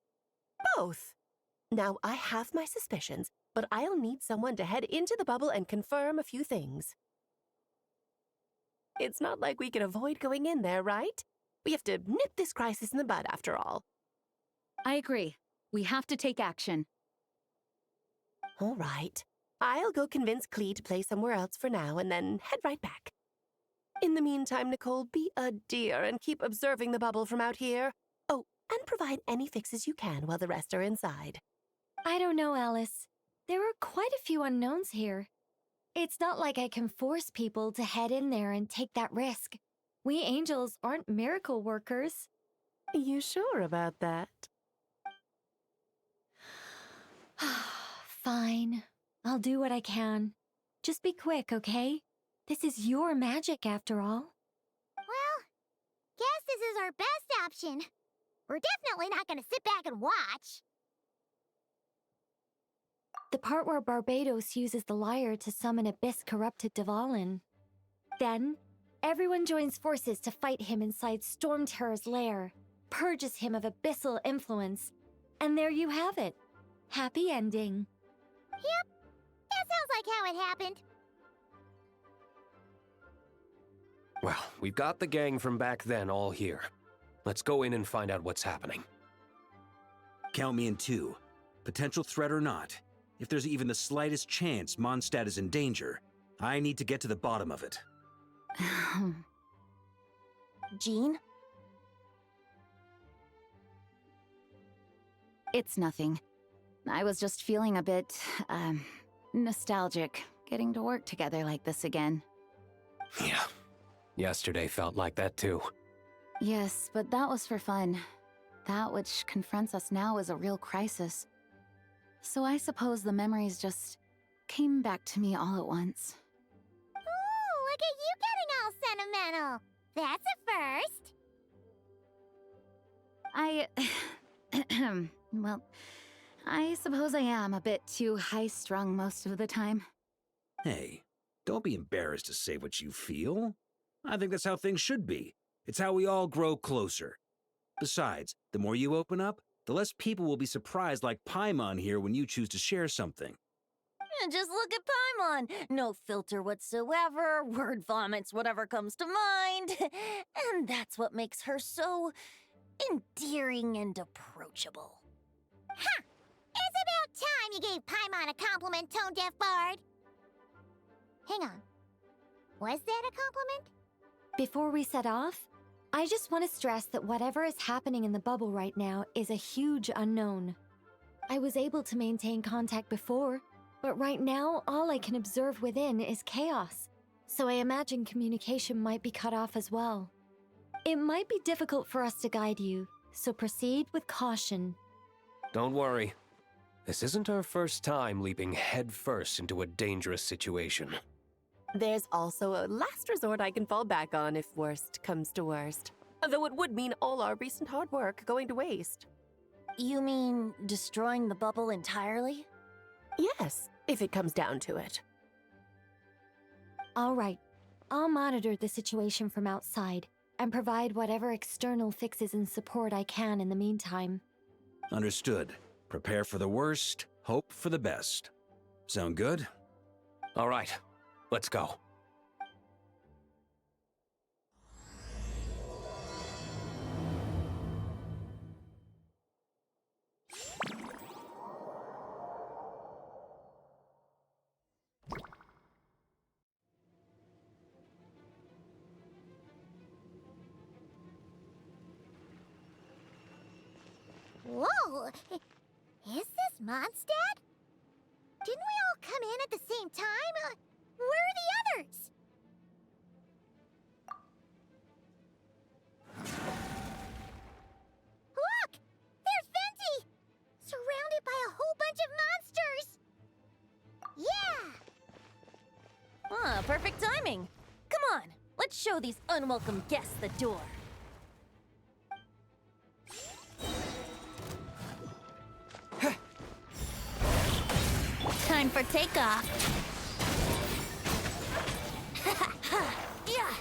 Both. Now, I have my suspicions, but I'll need someone to head into the bubble and confirm a few things. It's not like we can avoid going in there, right? We have to nip this crisis in the bud, after all. I agree. We have to take action. All right. I'll go convince Klee to play somewhere else for now and then head right back. In the meantime, Nicole, be a dear and keep observing the bubble from out here. Oh, and provide any fixes you can while the rest are inside. I don't know, Alice. There are quite a few unknowns here. It's not like I can force people to head in there and take that risk. We angels aren't miracle workers. You sure about that? Fine. I'll do what I can. Just be quick, okay? This is your magic, after all. Well, guess this is our best option. We're definitely not gonna sit back and watch. The part where Barbados uses the lyre to summon abyss-corrupted Dvalin. Then, everyone joins forces to fight him inside Storm Terror's lair, purges him of abyssal influence, and there you have it. Happy ending. Yep, that sounds like how it happened. Well, we've got the gang from back then all here. Let's go in and find out what's happening. Count me in 2. Potential threat or not, if there's even the slightest chance Mondstadt is in danger, I need to get to the bottom of it. Jean? It's nothing. I was just feeling a bit, nostalgic, getting to work together like this again. Yeah. Yesterday felt like that too. Yes, but that was for fun. That which confronts us now is a real crisis. So I suppose the memories just came back to me all at once. Ooh, look at you getting all sentimental. That's a first. Well, I suppose I am a bit too high-strung most of the time. Hey, don't be embarrassed to say what you feel. I think that's how things should be. It's how we all grow closer. Besides, the more you open up, the less people will be surprised like Paimon here when you choose to share something. Just look at Paimon. No filter whatsoever, word vomits whatever comes to mind. And that's what makes her so endearing and approachable. Ha! It's about time you gave Paimon a compliment, tone-deaf bard. Hang on. Was that a compliment? Before we set off, I just want to stress that whatever is happening in the bubble right now is a huge unknown. I was able to maintain contact before, but right now all I can observe within is chaos, so I imagine communication might be cut off as well. It might be difficult for us to guide you, so proceed with caution. Don't worry. This isn't our first time leaping headfirst into a dangerous situation. There's also a last resort I can fall back on if worst comes to worst. Though it would mean all our recent hard work going to waste. You mean destroying the bubble entirely? Yes, if it comes down to it. All right, I'll monitor the situation from outside and provide whatever external fixes and support I can in the meantime. Understood. Prepare for the worst, hope for the best. Sound good? All right, let's go. Whoa! Is this Mondstadt? Didn't we all come in at the same time? Where are the others? Look! There's Venti! Surrounded by a whole bunch of monsters! Yeah! Ah, perfect timing. Come on, let's show these unwelcome guests the door. Time for takeoff. Yeah.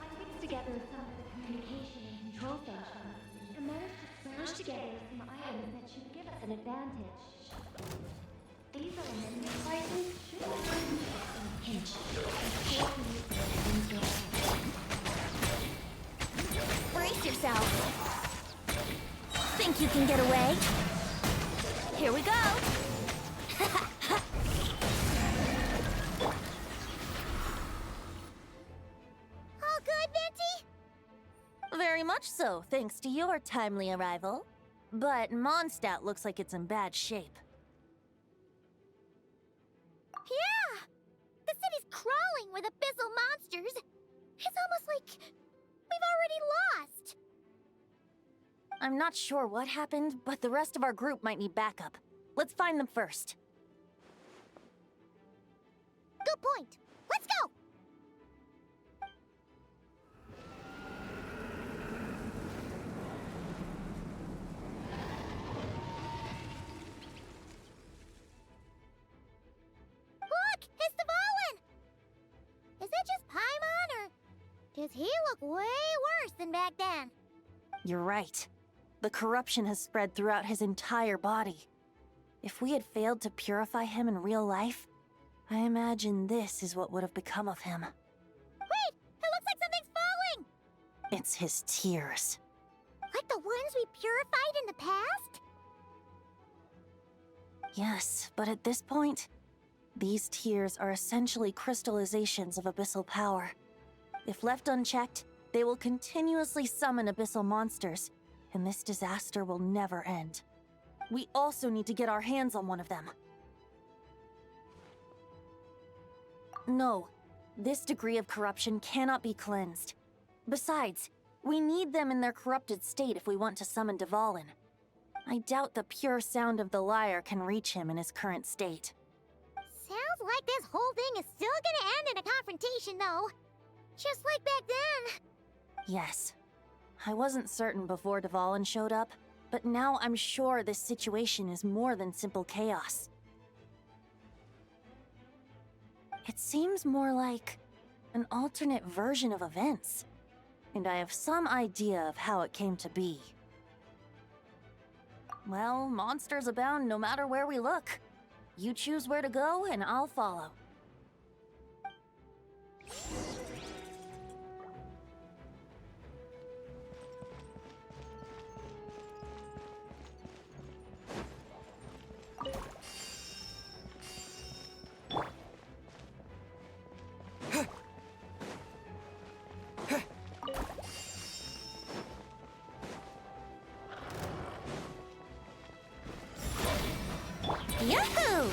I fixed together some of the communication and control functions and managed to smash together some items that should give us an advantage. These elements slightly should have been pinch. Brace yourself. Think you can get away? Here we go. All good, Venti? Very much so, thanks to your timely arrival. But Mondstadt looks like it's in bad shape. Yeah! The city's crawling with abyssal monsters. It's almost like we've already lost. I'm not sure what happened, but the rest of our group might need backup. Let's find them first. Good point. Let's go! Look! It's Dvalin! Is it just Paimon, or does he look way worse than back then? You're right. The corruption has spread throughout his entire body. If we had failed to purify him in real life, I imagine this is what would have become of him. Wait! It looks like something's falling! It's his tears. Like the ones we purified in the past? Yes, but at this point, these tears are essentially crystallizations of abyssal power. If left unchecked, they will continuously summon abyssal monsters, and this disaster will never end. We also need to get our hands on one of them. No, this degree of corruption cannot be cleansed. Besides, we need them in their corrupted state if we want to summon Dvalin. I doubt the pure sound of the lyre can reach him in his current state. Sounds like this whole thing is still gonna end in a confrontation, though. Just like back then. Yes. I wasn't certain before Dvalin showed up, but now I'm sure this situation is more than simple chaos. It seems more like an alternate version of events, and I have some idea of how it came to be. Well, monsters abound no matter where we look. You choose where to go, and I'll follow. Yahoo!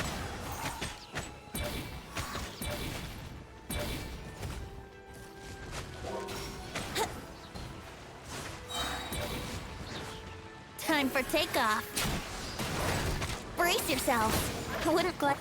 Time for takeoff. Brace yourself. I wouldn't glad.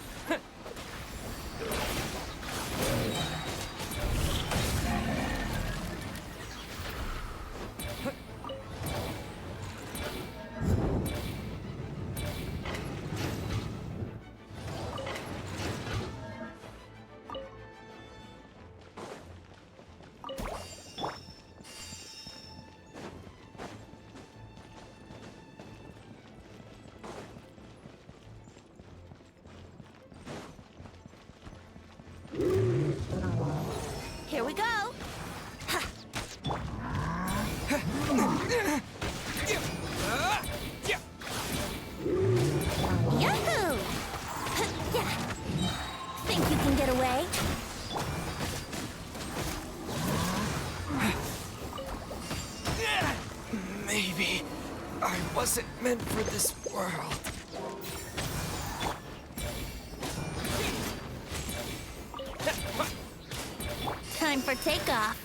Here we go. Yahoo! Yeah. Think you can get away? Maybe I wasn't meant for this world. Time for takeoff.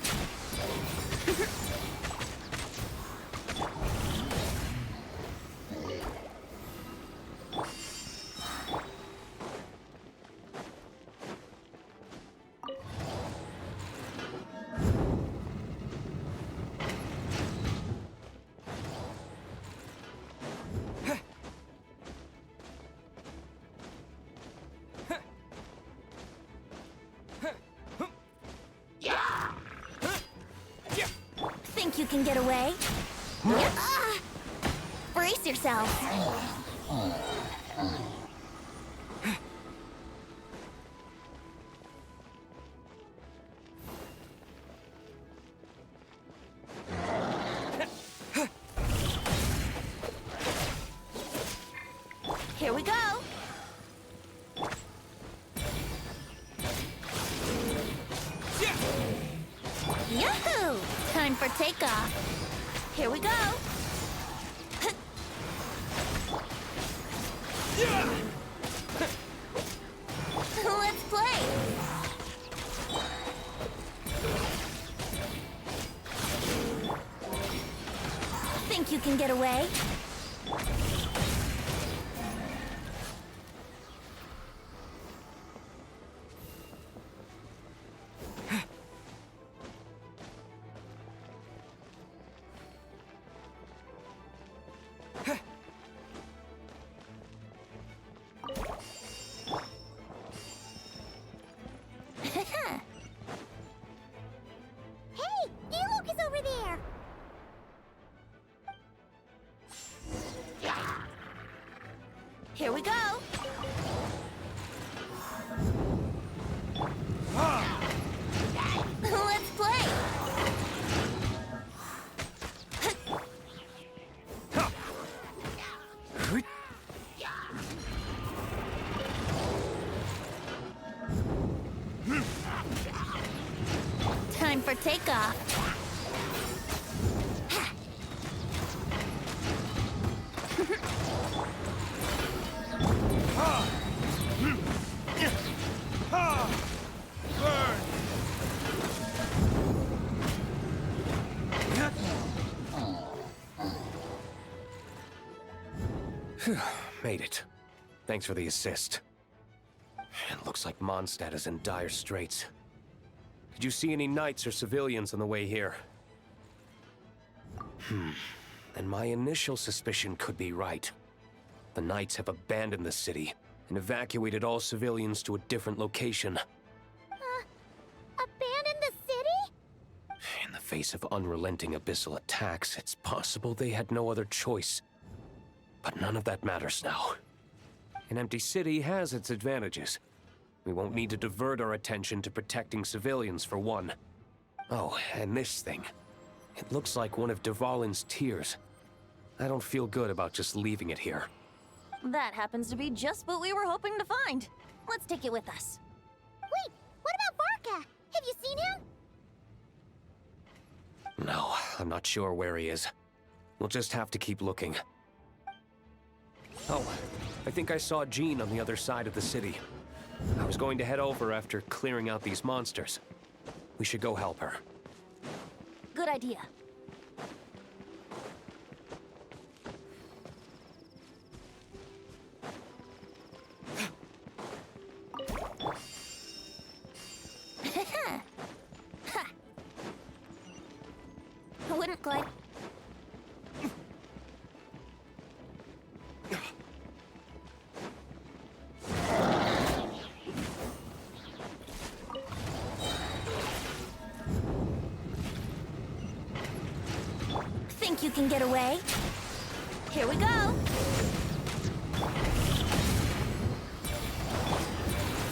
Think you can get away? Brace yourself. Here we go. takeoff. Here we go. Let's play. Think you can get away? Hey, Enoch is over there. Here we go. Let's play. Time for takeoff. Made it. Thanks for the assist. It looks like Mondstadt is in dire straits. Did you see any knights or civilians on the way here? And my initial suspicion could be right. The knights have abandoned the city and evacuated all civilians to a different location. Abandon the city? In the face of unrelenting abyssal attacks, it's possible they had no other choice. But none of that matters now. An empty city has its advantages. We won't need to divert our attention to protecting civilians, for one. Oh, and this thing. It looks like one of Dvalin's tears. I don't feel good about just leaving it here. That happens to be just what we were hoping to find. Let's take it with us. Wait, what about Varka? Have you seen him? No, I'm not sure where he is. We'll just have to keep looking. Oh, I think I saw Jean on the other side of the city. I was going to head over after clearing out these monsters. We should go help her. Good idea. Wouldn't glide. Think you can get away? Here we go.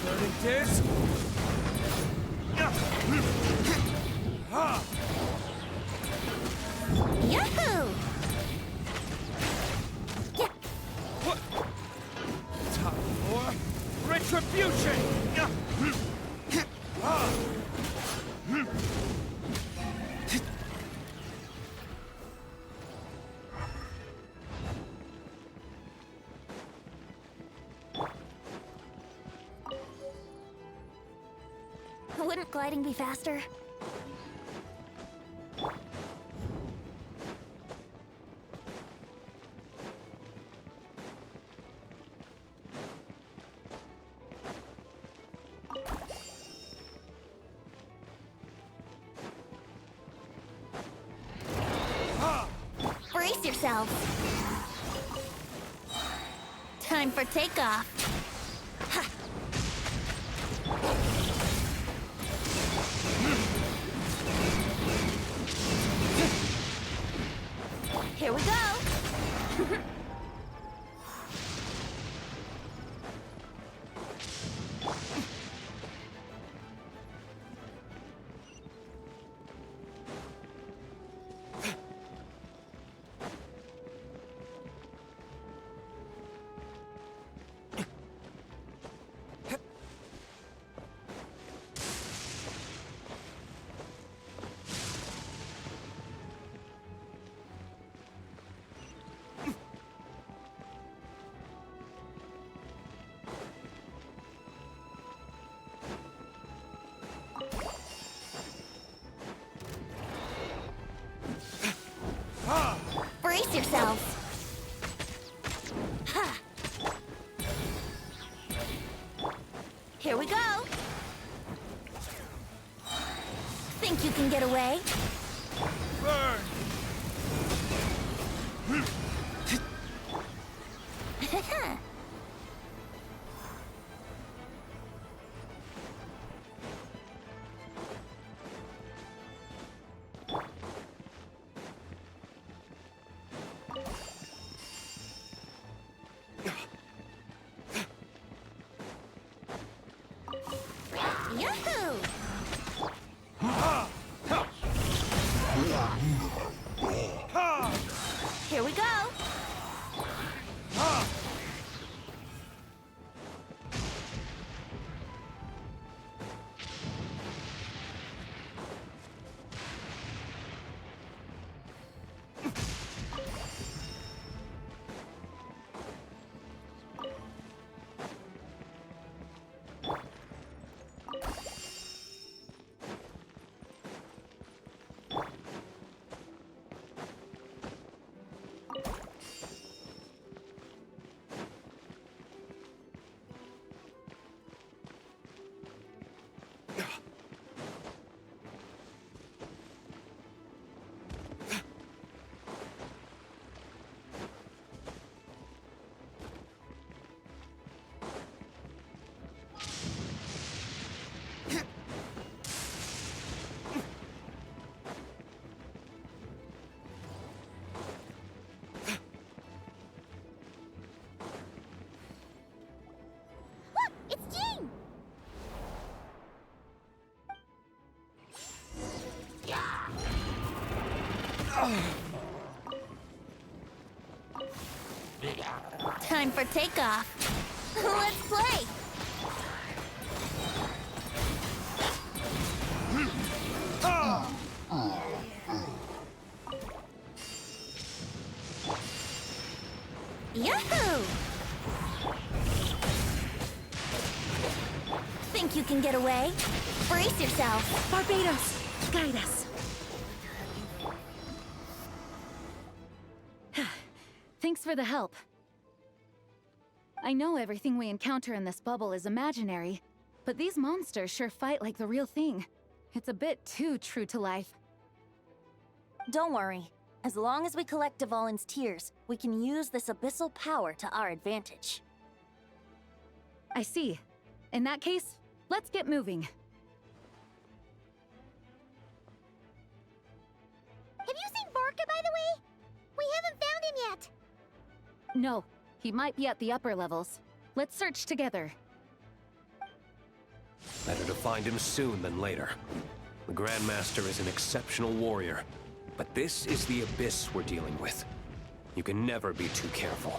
Burning disc? Yahoo! Yeah. Time for retribution! Wouldn't gliding be faster? Brace yourselves. Time for takeoff. Ha. Here we go. yourselves. Ha! Here we go. Think you can get away? Burn! Yahoo! Here we go. Look, it's Jean. Time for takeoff. Let's play. Yahoo! Think you can get away? Brace yourself. Barbados, guide us. Thanks for the help. I know everything we encounter in this bubble is imaginary, but these monsters sure fight like the real thing. It's a bit too true to life. Don't worry. As long as we collect Dvalin's tears, we can use this abyssal power to our advantage. I see. In that case, let's get moving. Have you seen Vorka, by the way? We haven't found him yet. No, he might be at the upper levels. Let's search together. Better to find him soon than later. The Grandmaster is an exceptional warrior, but this is the abyss we're dealing with. You can never be too careful.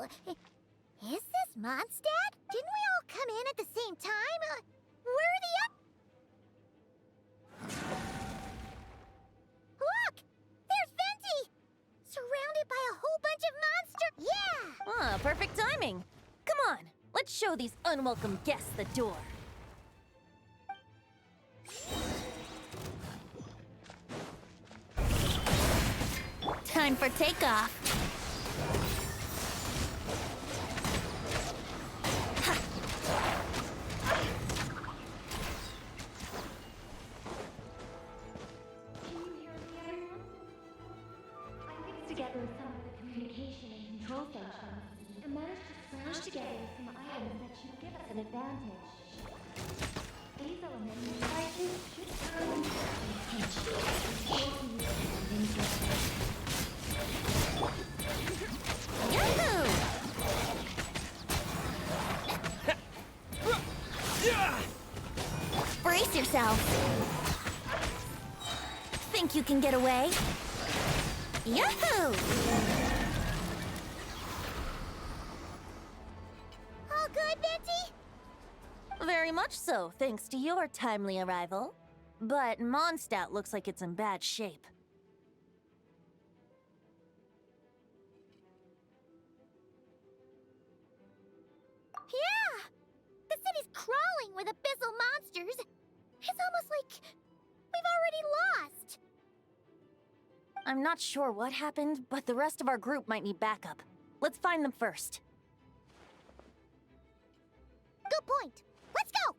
Is this Mondstadt? Didn't we all come in at the same time? Where are the Look! There's Venti! Surrounded by a whole bunch of monsters! Yeah! Ah, perfect timing. Come on, let's show these unwelcome guests the door. Time for takeoff. Together with some of the communication and control stations, and managed to smash together some items that should give us an advantage. These elemental devices should turn Yahoo! Brace yourself. Think you can get away? Yahoo! All good, Venti? Very much so, thanks to your timely arrival. But Mondstadt looks like it's in bad shape. Yeah! The city's crawling with abyssal monsters. It's almost like we've already lost. I'm not sure what happened, but the rest of our group might need backup. Let's find them first. Good point. Let's go!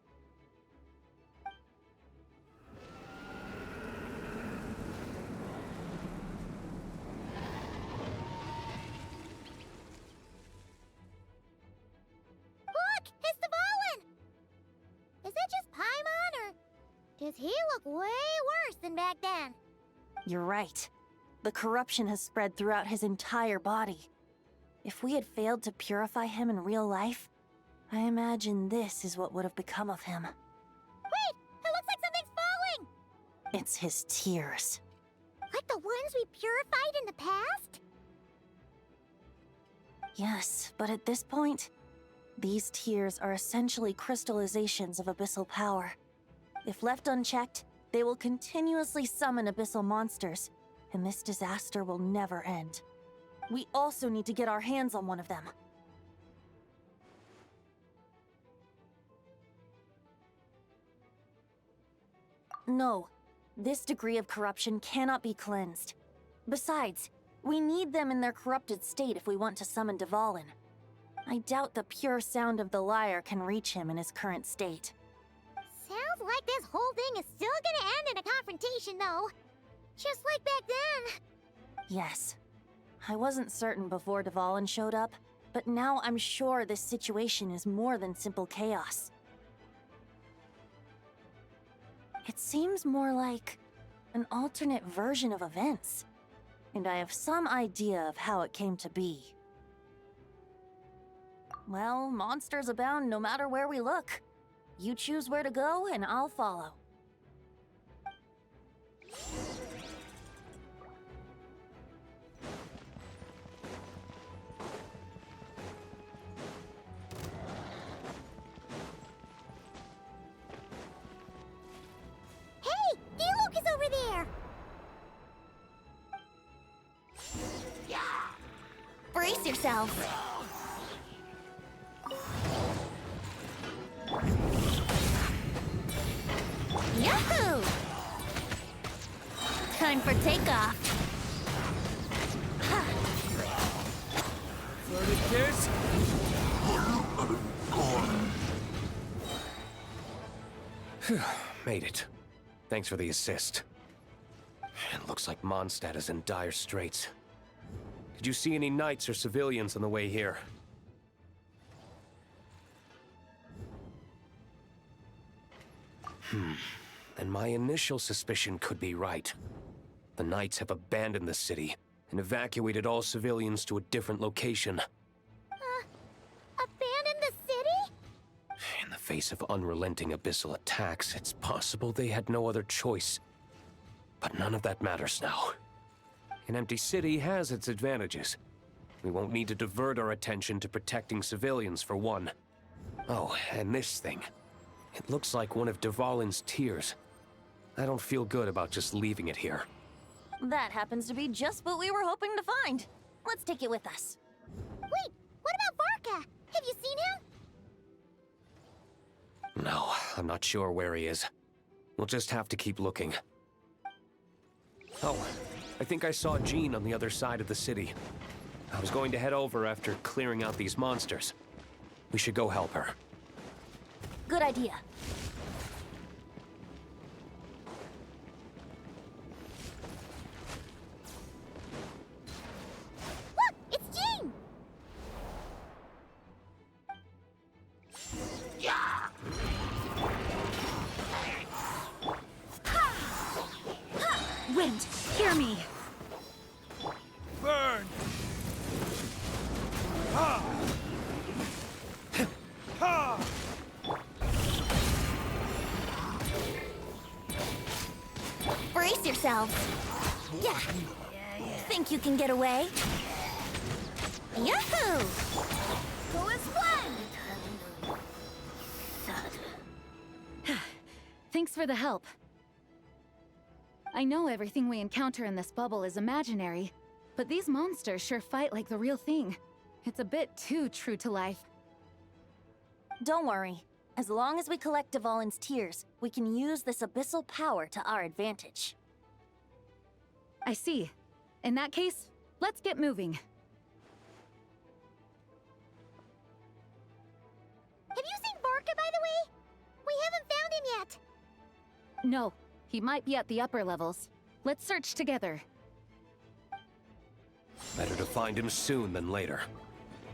Look! It's Dvalin! Is that just Paimon, or does he look way worse than back then? You're right. The corruption has spread throughout his entire body. If we had failed to purify him in real life, I imagine this is what would have become of him. Wait! It looks like something's falling! It's his tears. Like the ones we purified in the past? Yes, but at this point, these tears are essentially crystallizations of abyssal power. If left unchecked, they will continuously summon abyssal monsters, and this disaster will never end. We also need to get our hands on one of them. No, this degree of corruption cannot be cleansed. Besides, we need them in their corrupted state if we want to summon Dvalin. I doubt the pure sound of the lyre can reach him in his current state. Sounds like this whole thing is still gonna end in a confrontation, though. Just like back then. Yes. I wasn't certain before Dvalin showed up, but now I'm sure this situation is more than simple chaos. It seems more like an alternate version of events, and I have some idea of how it came to be. Well, monsters abound no matter where we look. You choose where to go, and I'll follow. Hey! Diluc is over there! Brace yourself. Yahoo! Time for takeoff. Made it. Thanks for the assist. It looks like Mondstadt is in dire straits. Did you see any knights or civilians on the way here? And my initial suspicion could be right. The knights have abandoned the city and evacuated all civilians to a different location. Abandon the city? In the face of unrelenting abyssal attacks, it's possible they had no other choice. But none of that matters now. An empty city has its advantages. We won't need to divert our attention to protecting civilians, for one. Oh, and this thing. It looks like one of Dvalin's tears. I don't feel good about just leaving it here. That happens to be just what we were hoping to find. Let's take it with us. Wait, what about Varka? Have you seen him? No, I'm not sure where he is. We'll just have to keep looking. Oh, I think I saw Jean on the other side of the city. I was going to head over after clearing out these monsters. We should go help her. Good idea. Look, it's Jean! Wind, hear me! Burn! Ha! Ha! Brace yourselves. Yeah. Think you can get away? Yahoo! Go as one! Thanks for the help. I know everything we encounter in this bubble is imaginary, but these monsters sure fight like the real thing. It's a bit too true to life. Don't worry. As long as we collect Dvalin's tears, we can use this abyssal power to our advantage. I see. In that case, let's get moving. Have you seen Varka, by the way? We haven't found him yet. No, he might be at the upper levels. Let's search together. Better to find him soon than later.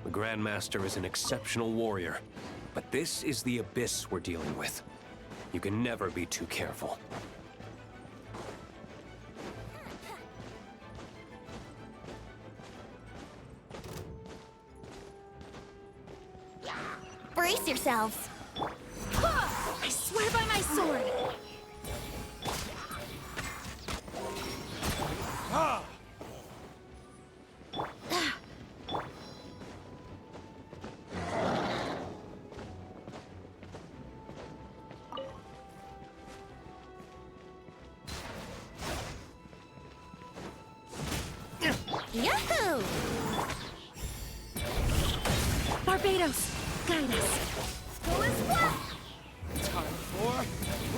The Grandmaster is an exceptional warrior, but this is the abyss we're dealing with. You can never be too careful. Brace yourselves. I swear by my sword! Ha! Yahoo! Barbados, guide us. Go as one! Time for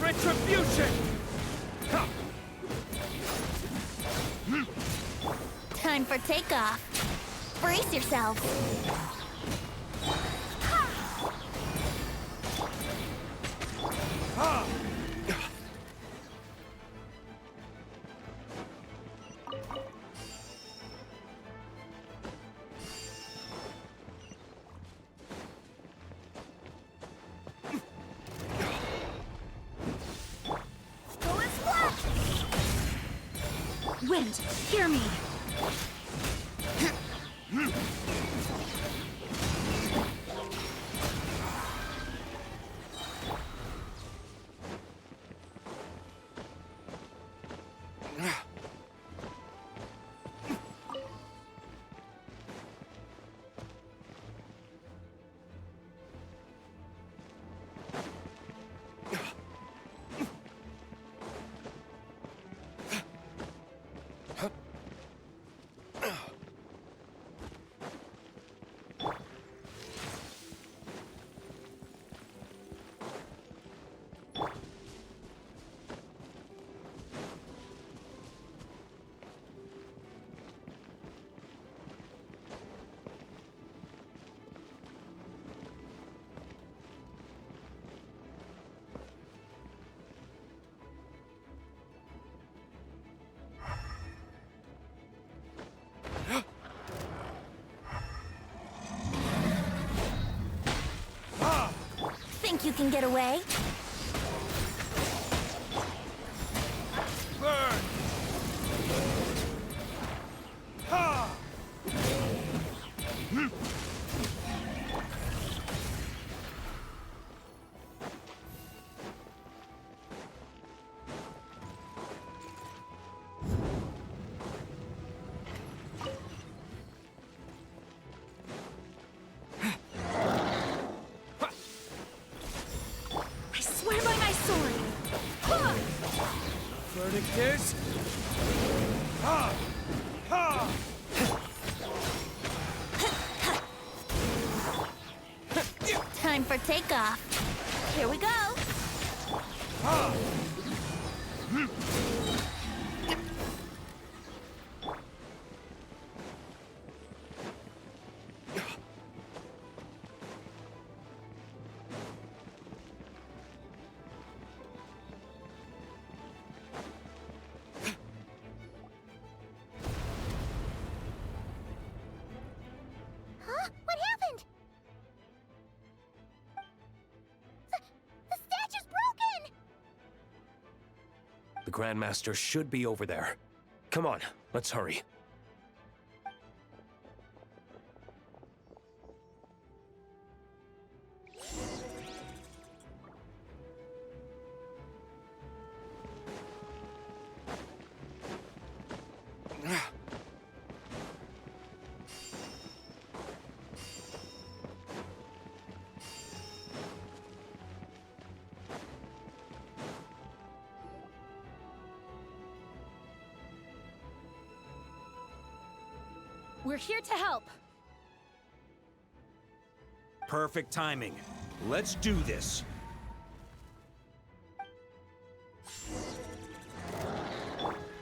retribution! Ha! Time for takeoff. Brace yourselves. Ha! Go as one! Wind, hear me! Think you can get away? Burn! Ha! Verdict is... Ha! Ha! Time for takeoff. Here we go. Ha! Huh? What happened? The statue's broken! The Grandmaster should be over there. Come on, let's hurry. We're here to help. Perfect timing. Let's do this.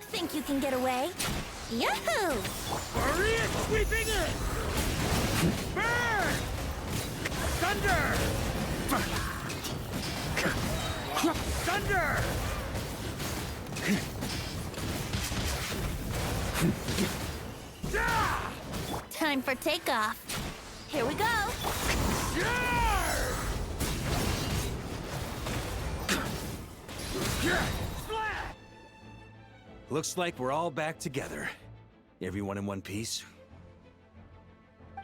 Think you can get away? Yahoo! Hurry it! Sweeping it! Burn! Thunder! Thunder! Time for takeoff. Here we go. Looks like we're all back together. Everyone in one piece?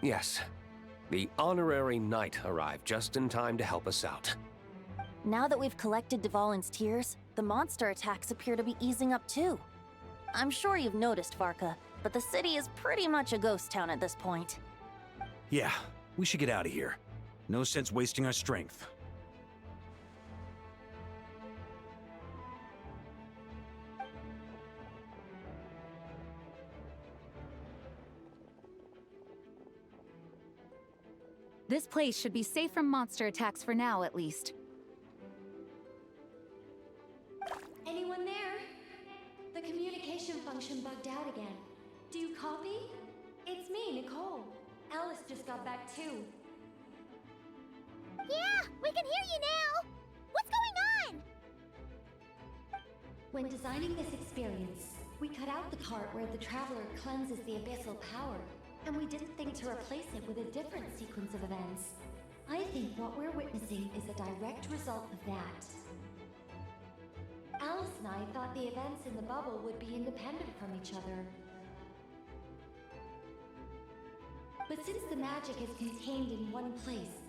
Yes. The honorary knight arrived just in time to help us out. Now that we've collected Dvalin's tears, the monster attacks appear to be easing up too. I'm sure you've noticed, Varka, but the city is pretty much a ghost town at this point. Yeah, we should get out of here. No sense wasting our strength. This place should be safe from monster attacks for now, at least. Anyone there? The communication function bugged out again. Do you copy? It's me, Nicole. Alice just got back too. Yeah, we can hear you now! What's going on? When designing this experience, we cut out the part where the Traveler cleanses the abyssal power, and we didn't think to replace it with a different sequence of events. I think what we're witnessing is a direct result of that. Alice and I thought the events in the bubble would be independent from each other. But since the magic is contained in one place,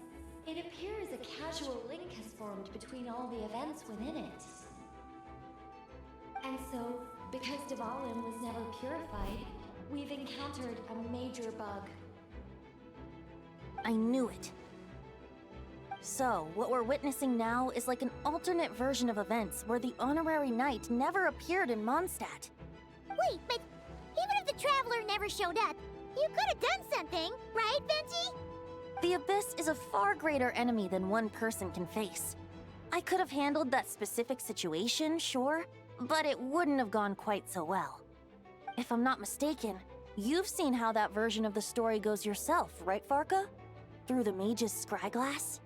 it appears a casual link has formed between all the events within it. And so, because Dvalin was never purified, we've encountered a major bug. I knew it. So, what we're witnessing now is like an alternate version of events where the honorary knight never appeared in Mondstadt. Wait, but even if the Traveler never showed up, you could have done something, right, Venti? The Abyss is a far greater enemy than one person can face. I could have handled that specific situation, sure, but it wouldn't have gone quite so well. If I'm not mistaken, you've seen how that version of the story goes yourself, right, Varka? Through the mage's scryglass?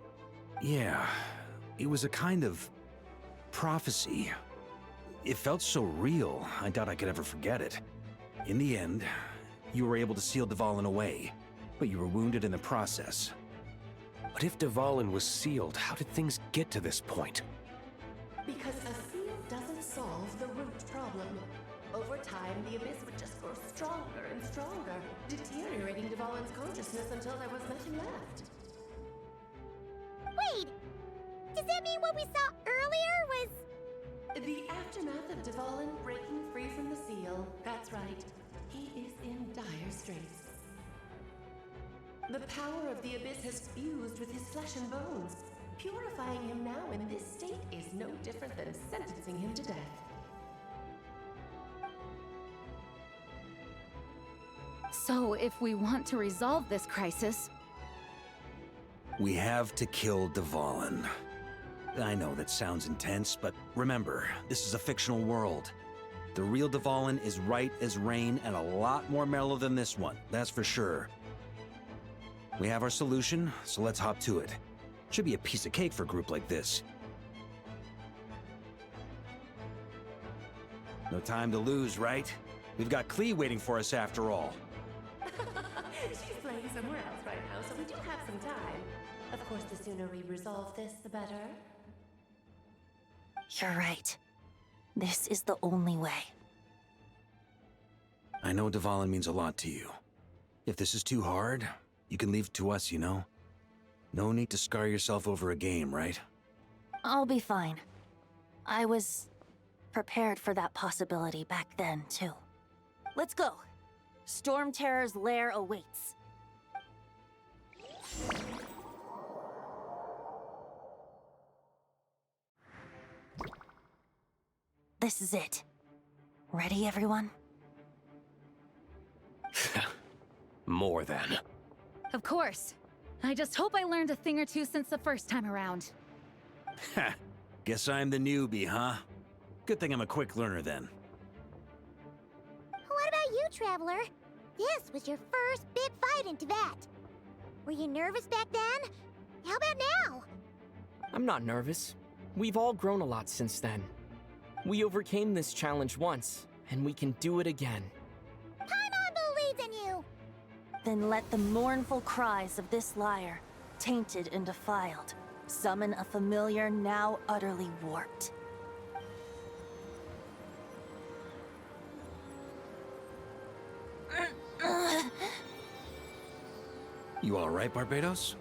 Yeah, it was a kind of prophecy. It felt so real, I doubt I could ever forget it. In the end, you were able to seal Dvalin away, but you were wounded in the process. But if Dvalin was sealed, how did things get to this point? Because a seal doesn't solve the root problem. Over time, the Abyss would just grow stronger and stronger, deteriorating Dvalin's consciousness until there was nothing left. Wait! Does that mean what we saw earlier was... The aftermath of Dvalin breaking free from the seal. That's right. He is in dire straits. The power of the Abyss has fused with his flesh and bones. Purifying him now in this state is no different than sentencing him to death. So, if we want to resolve this crisis, We have to kill Dvalin. I know that sounds intense, but remember, this is a fictional world. The real Dvalin is right as rain and a lot more mellow than this one, that's for sure. We have our solution, so let's hop to it. Should be a piece of cake for a group like this. No time to lose, right? We've got Klee waiting for us after all. She's playing somewhere else right now, so we do have some time. Of course, the sooner we resolve this, the better. You're right. This is the only way. I know Dvalin means a lot to you. If this is too hard, you can leave it to us, you know? No need to scar yourself over a game, right? I'll be fine. I was prepared for that possibility back then, too. Let's go. Storm Terror's lair awaits. This is it. Ready, everyone? More than. of course. I just hope I learned a thing or two since the first time around. Ha! Guess I'm the newbie, huh? Good thing I'm a quick learner then. What about you, Traveler? This was your first big fight in Teyvat. Were you nervous back then? How about now? I'm not nervous. We've all grown a lot since then. We overcame this challenge once, and we can do it again. Paimon believes in you! Then let the mournful cries of this lyre, tainted and defiled, summon a familiar now utterly warped. You alright, Barbados?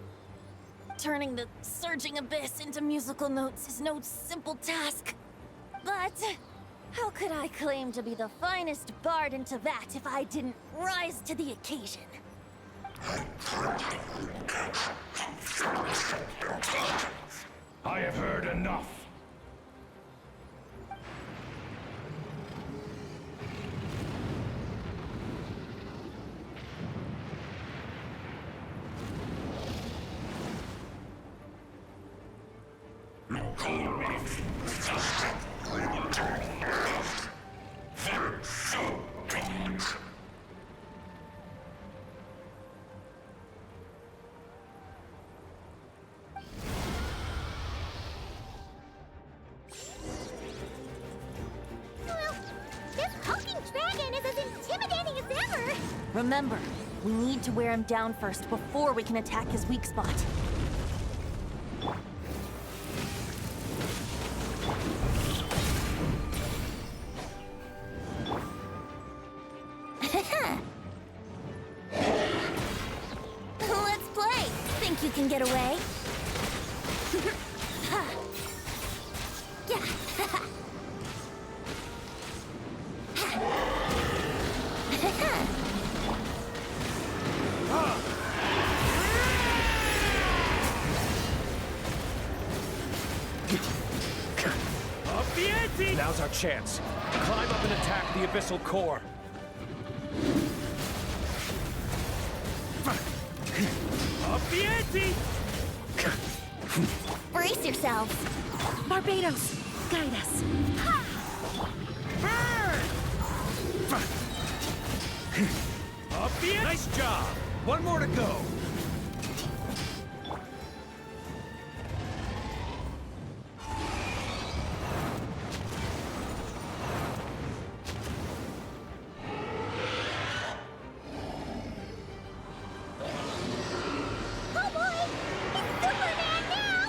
Turning the surging abyss into musical notes is no simple task. But how could I claim to be the finest bard in Teyvat if I didn't rise to the occasion? I have heard enough. Well, this hulking dragon is as intimidating as ever! Remember, we need to wear him down first before we can attack his weak spot. Let's play! Think you can get away? Now's our chance. Climb up and attack the abyssal core. Up the ante! Brace yourselves! Barbados, guide us. Up the ante! Nice job! One more to go! Oh boy! It's Superman now!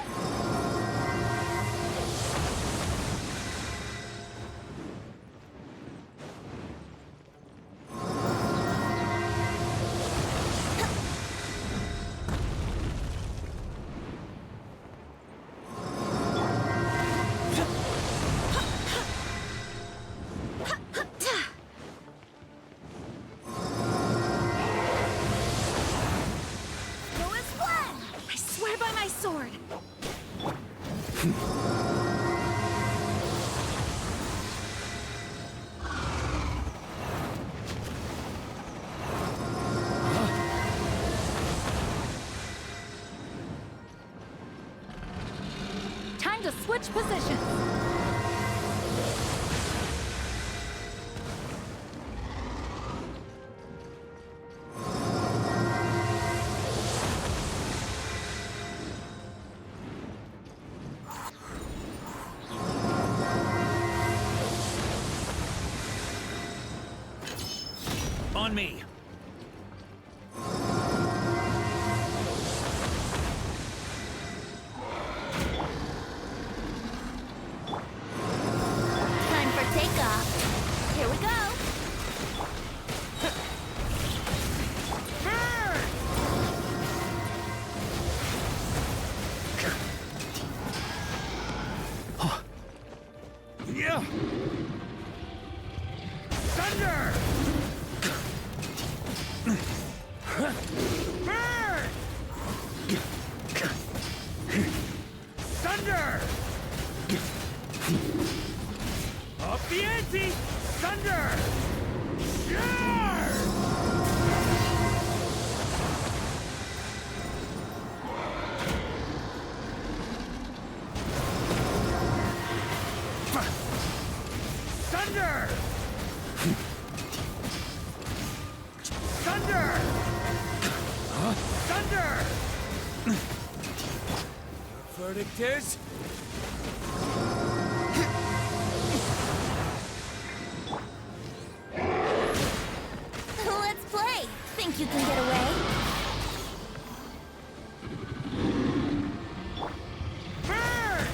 Switch positions. On me. Time for takeoff. Here we go. Yeah. Thunder! Burn! Thunder! Up the ante! Thunder! Yeah! Thunder! Thunder! Thunder! Verdict is... Let's play. Think you can get away? Burn!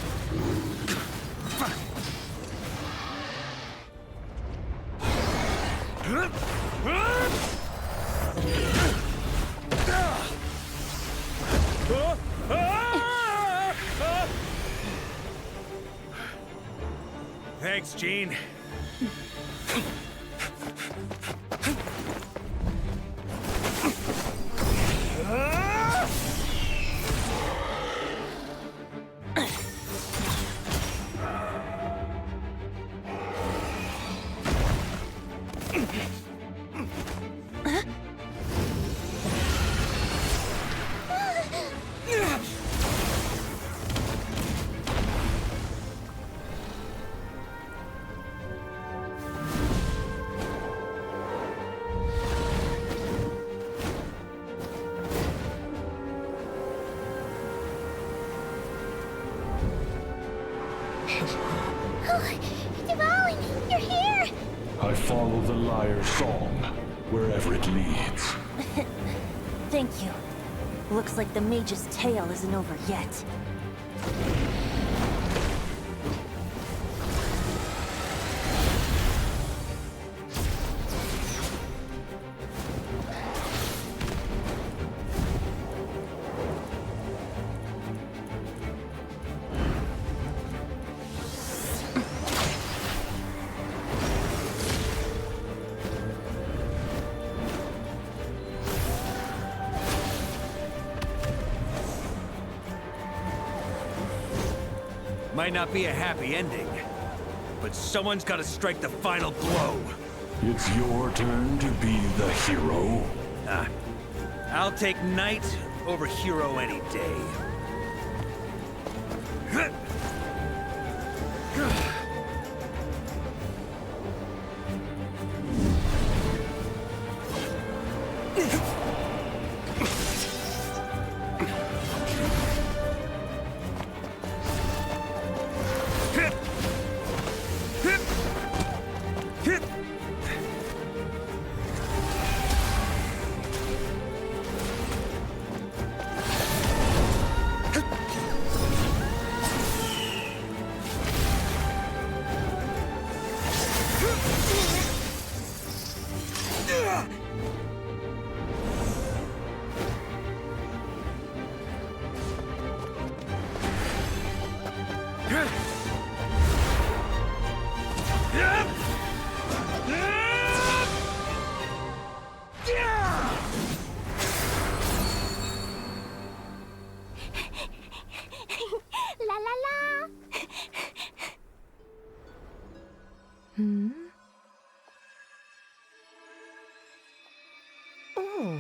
Thanks, Gene. Dvalin, you're here! I follow the lyre's song, wherever it leads. Thank you. Looks like the mage's tale isn't over yet. Might not be a happy ending, but someone's got to strike the final blow. It's your turn to be the hero. I'll take knight over hero any day. La la la! Hmm? Oh.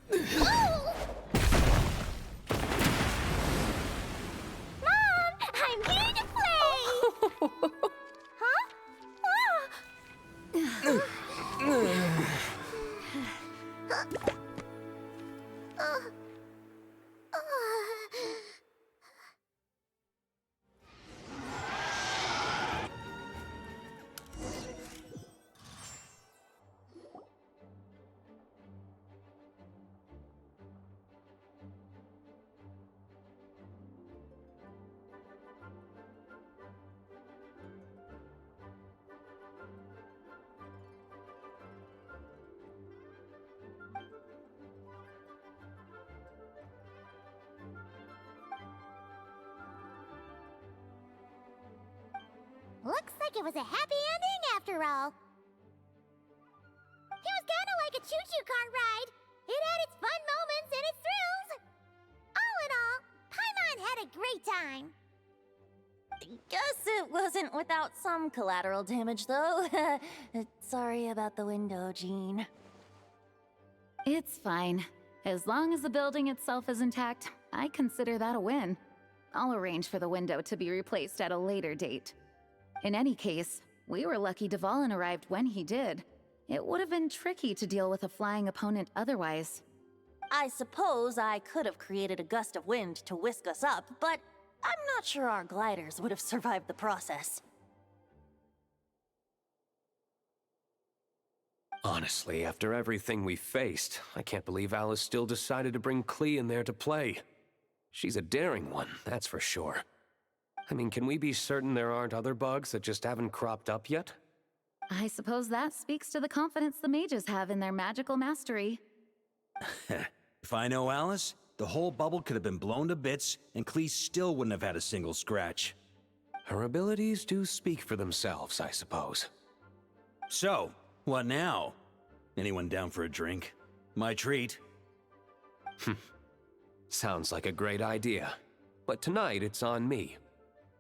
Oh! like it was a happy ending after all. It was kind of like a choo-choo car ride. It had its fun moments and its thrills. All in all, Paimon had a great time. Guess it wasn't without some collateral damage, though. Sorry about the window, Jean. It's fine. As long as the building itself is intact, I consider that a win. I'll arrange for the window to be replaced at a later date. In any case, we were lucky Dvalin arrived when he did. It would have been tricky to deal with a flying opponent otherwise. I suppose I could have created a gust of wind to whisk us up, but I'm not sure our gliders would have survived the process. Honestly, after everything we faced, I can't believe Alice still decided to bring Klee in there to play. She's a daring one, that's for sure. I mean, can we be certain there aren't other bugs that just haven't cropped up yet? I suppose that speaks to the confidence the mages have in their magical mastery. If I know Alice, the whole bubble could have been blown to bits, and Klee still wouldn't have had a single scratch. Her abilities do speak for themselves, I suppose. So, what now? Anyone down for a drink? My treat. Sounds like a great idea. But tonight it's on me.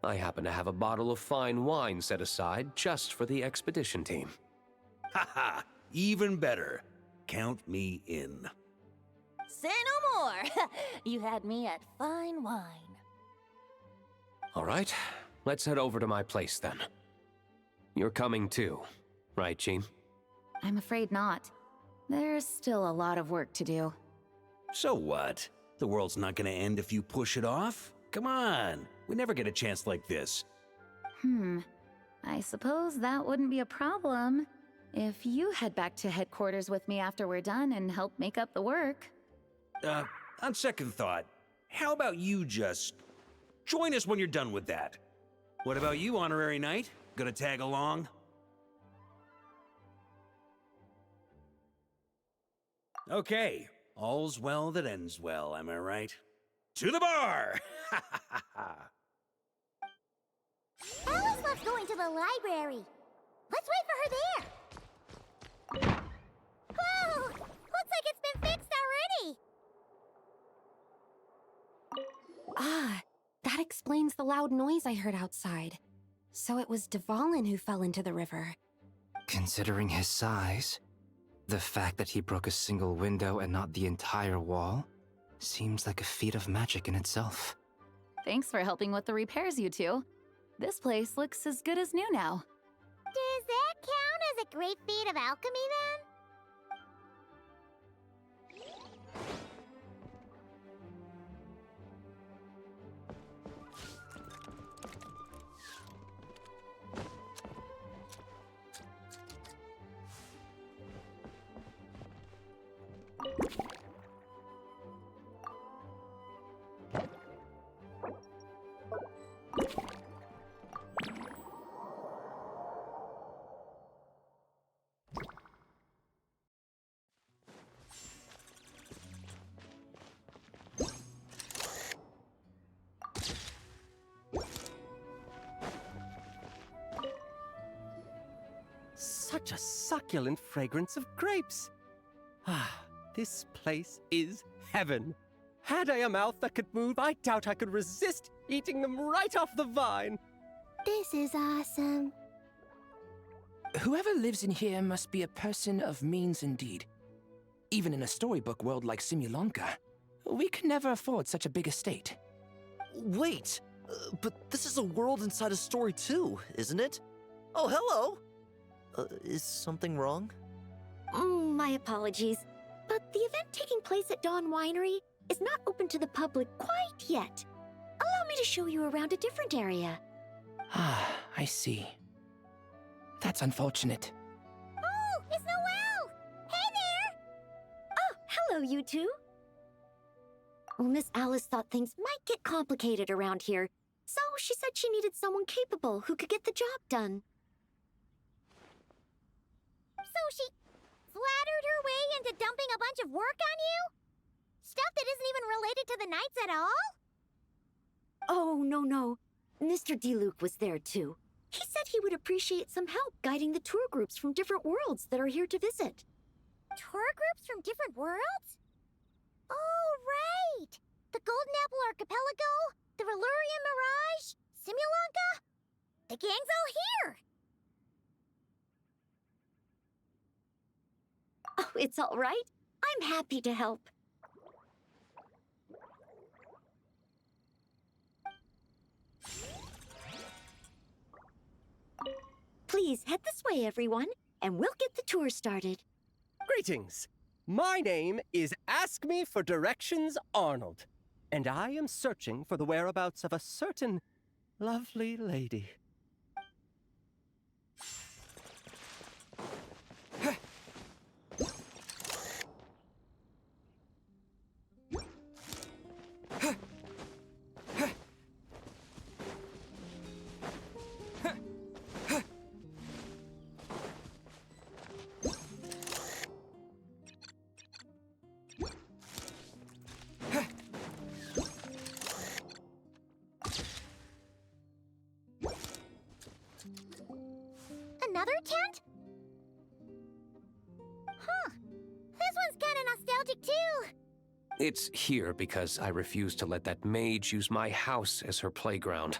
I happen to have a bottle of fine wine set aside just for the expedition team. Haha, even better. Count me in. Say no more! You had me at fine wine. All right, let's head over to my place then. You're coming too, right, Jean? I'm afraid not. There's still a lot of work to do. So what? The world's not gonna end if you push it off? Come on, we never get a chance like this. I suppose that wouldn't be a problem if you head back to headquarters with me after we're done and help make up the work. On second thought, how about you just join us when you're done with that? What about you, Honorary Knight? Gonna tag along? Okay, all's well that ends well, am I right? To the bar! Alice loves going to the library. Let's wait for her there. Whoa! Looks like it's been fixed already. Ah, that explains the loud noise I heard outside. So it was Dvalin who fell into the river. Considering his size, the fact that he broke a single window and not the entire wall seems like a feat of magic in itself. Thanks for helping with the repairs, you two. This place looks as good as new now. Does that count as a great feat of alchemy then? Such a succulent fragrance of grapes. Ah, this place is heaven. Had I a mouth that could move, I doubt I could resist eating them right off the vine. This is awesome. Whoever lives in here must be a person of means indeed. Even in a storybook world like Simulonka, we could never afford such a big estate. Wait, but this is a world inside a story too, isn't it? Oh, hello! Is something wrong? My apologies, but the event taking place at Dawn Winery is not open to the public quite yet. Allow me to show you around a different area. Ah, I see. That's unfortunate. Oh, it's Noelle! Hey there! Oh, hello, you two. Well, Miss Alice thought things might get complicated around here, so she said she needed someone capable who could get the job done. So she flattered her way into dumping a bunch of work on you? Stuff that isn't even related to the Knights at all? Oh, no. Mr. DeLuke was there, too. He said he would appreciate some help guiding the tour groups from different worlds that are here to visit. Tour groups from different worlds? Oh, right! The Golden Apple Archipelago, the Relurian Mirage, Simulanka? The gang's all here! Oh, it's all right. I'm happy to help. Please head this way, everyone, and we'll get the tour started. Greetings. My name is Ask Me for Directions Arnold, and I am searching for the whereabouts of a certain lovely lady. Another tent? Huh. This one's kinda nostalgic too. It's here because I refused to let that mage use my house as her playground.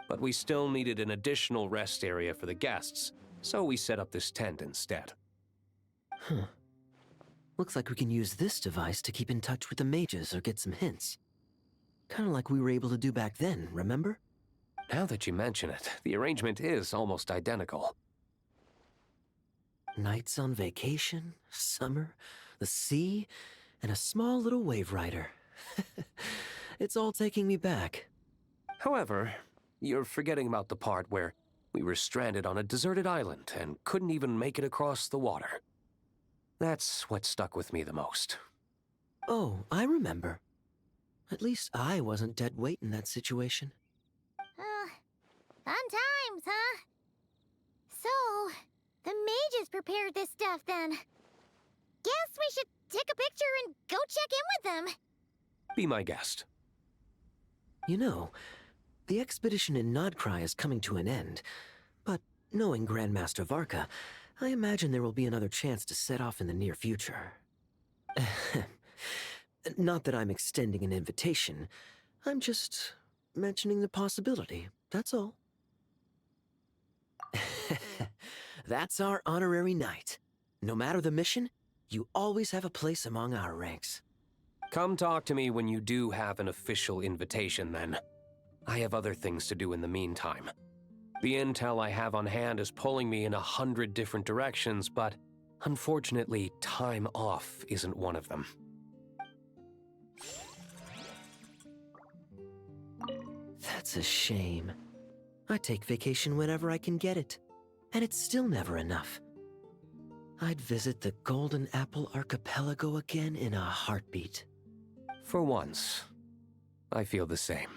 But we still needed an additional rest area for the guests, so we set up this tent instead. Huh. Looks like we can use this device to keep in touch with the mages or get some hints. Kinda like we were able to do back then, remember? Now that you mention it, the arrangement is almost identical. Nights on vacation, summer, the sea, and a small little wave rider. It's all taking me back. However, you're forgetting about the part where we were stranded on a deserted island and couldn't even make it across the water. That's what stuck with me the most. Oh, I remember. At least I wasn't dead weight in that situation. Fun times, huh? So, the mages prepared this stuff then. Guess we should take a picture and go check in with them. Be my guest. You know, the expedition in Nodcry is coming to an end, but knowing Grandmaster Varka, I imagine there will be another chance to set off in the near future. Not that I'm extending an invitation, I'm just mentioning the possibility, that's all. That's our honorary knight. No matter the mission, you always have a place among our ranks. Come talk to me when you do have an official invitation, then. I have other things to do in the meantime. The intel I have on hand is pulling me in 100 different directions, but unfortunately, time off isn't one of them. That's a shame. I take vacation whenever I can get it, and it's still never enough. I'd visit the Golden Apple Archipelago again in a heartbeat. For once, I feel the same.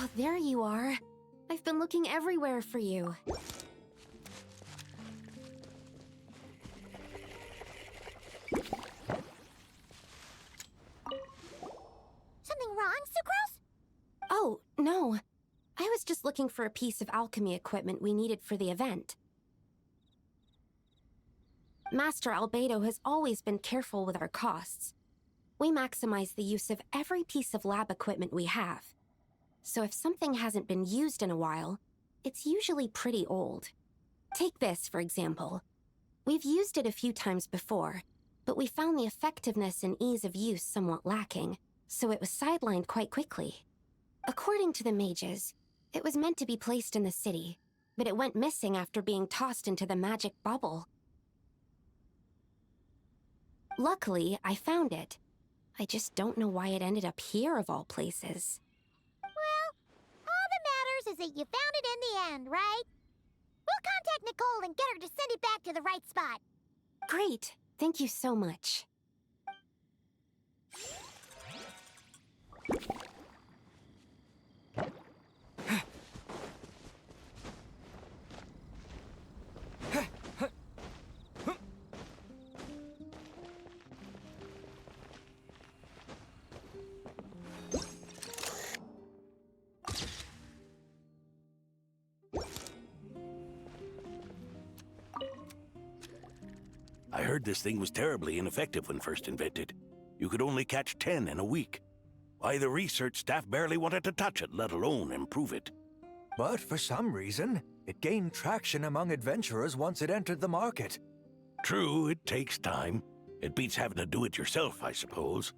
Oh, there you are. I've been looking everywhere for you. Something wrong, Sucrose? Oh, no. I was just looking for a piece of alchemy equipment we needed for the event. Master Albedo has always been careful with our costs. We maximize the use of every piece of lab equipment we have. So if something hasn't been used in a while, it's usually pretty old. Take this, for example. We've used it a few times before, but we found the effectiveness and ease of use somewhat lacking, so it was sidelined quite quickly. According to the mages, it was meant to be placed in the city, but it went missing after being tossed into the magic bubble. Luckily, I found it. I just don't know why it ended up here of all places. Well, all that matters is that you found it in the end, right? We'll contact Nicole and get her to send it back to the right spot. Great. Thank you so much. I heard this thing was terribly ineffective when first invented. You could only catch 10 in a week. Why, the research staff barely wanted to touch it, let alone improve it. But for some reason, it gained traction among adventurers once it entered the market. True, it takes time. It beats having to do it yourself, I suppose.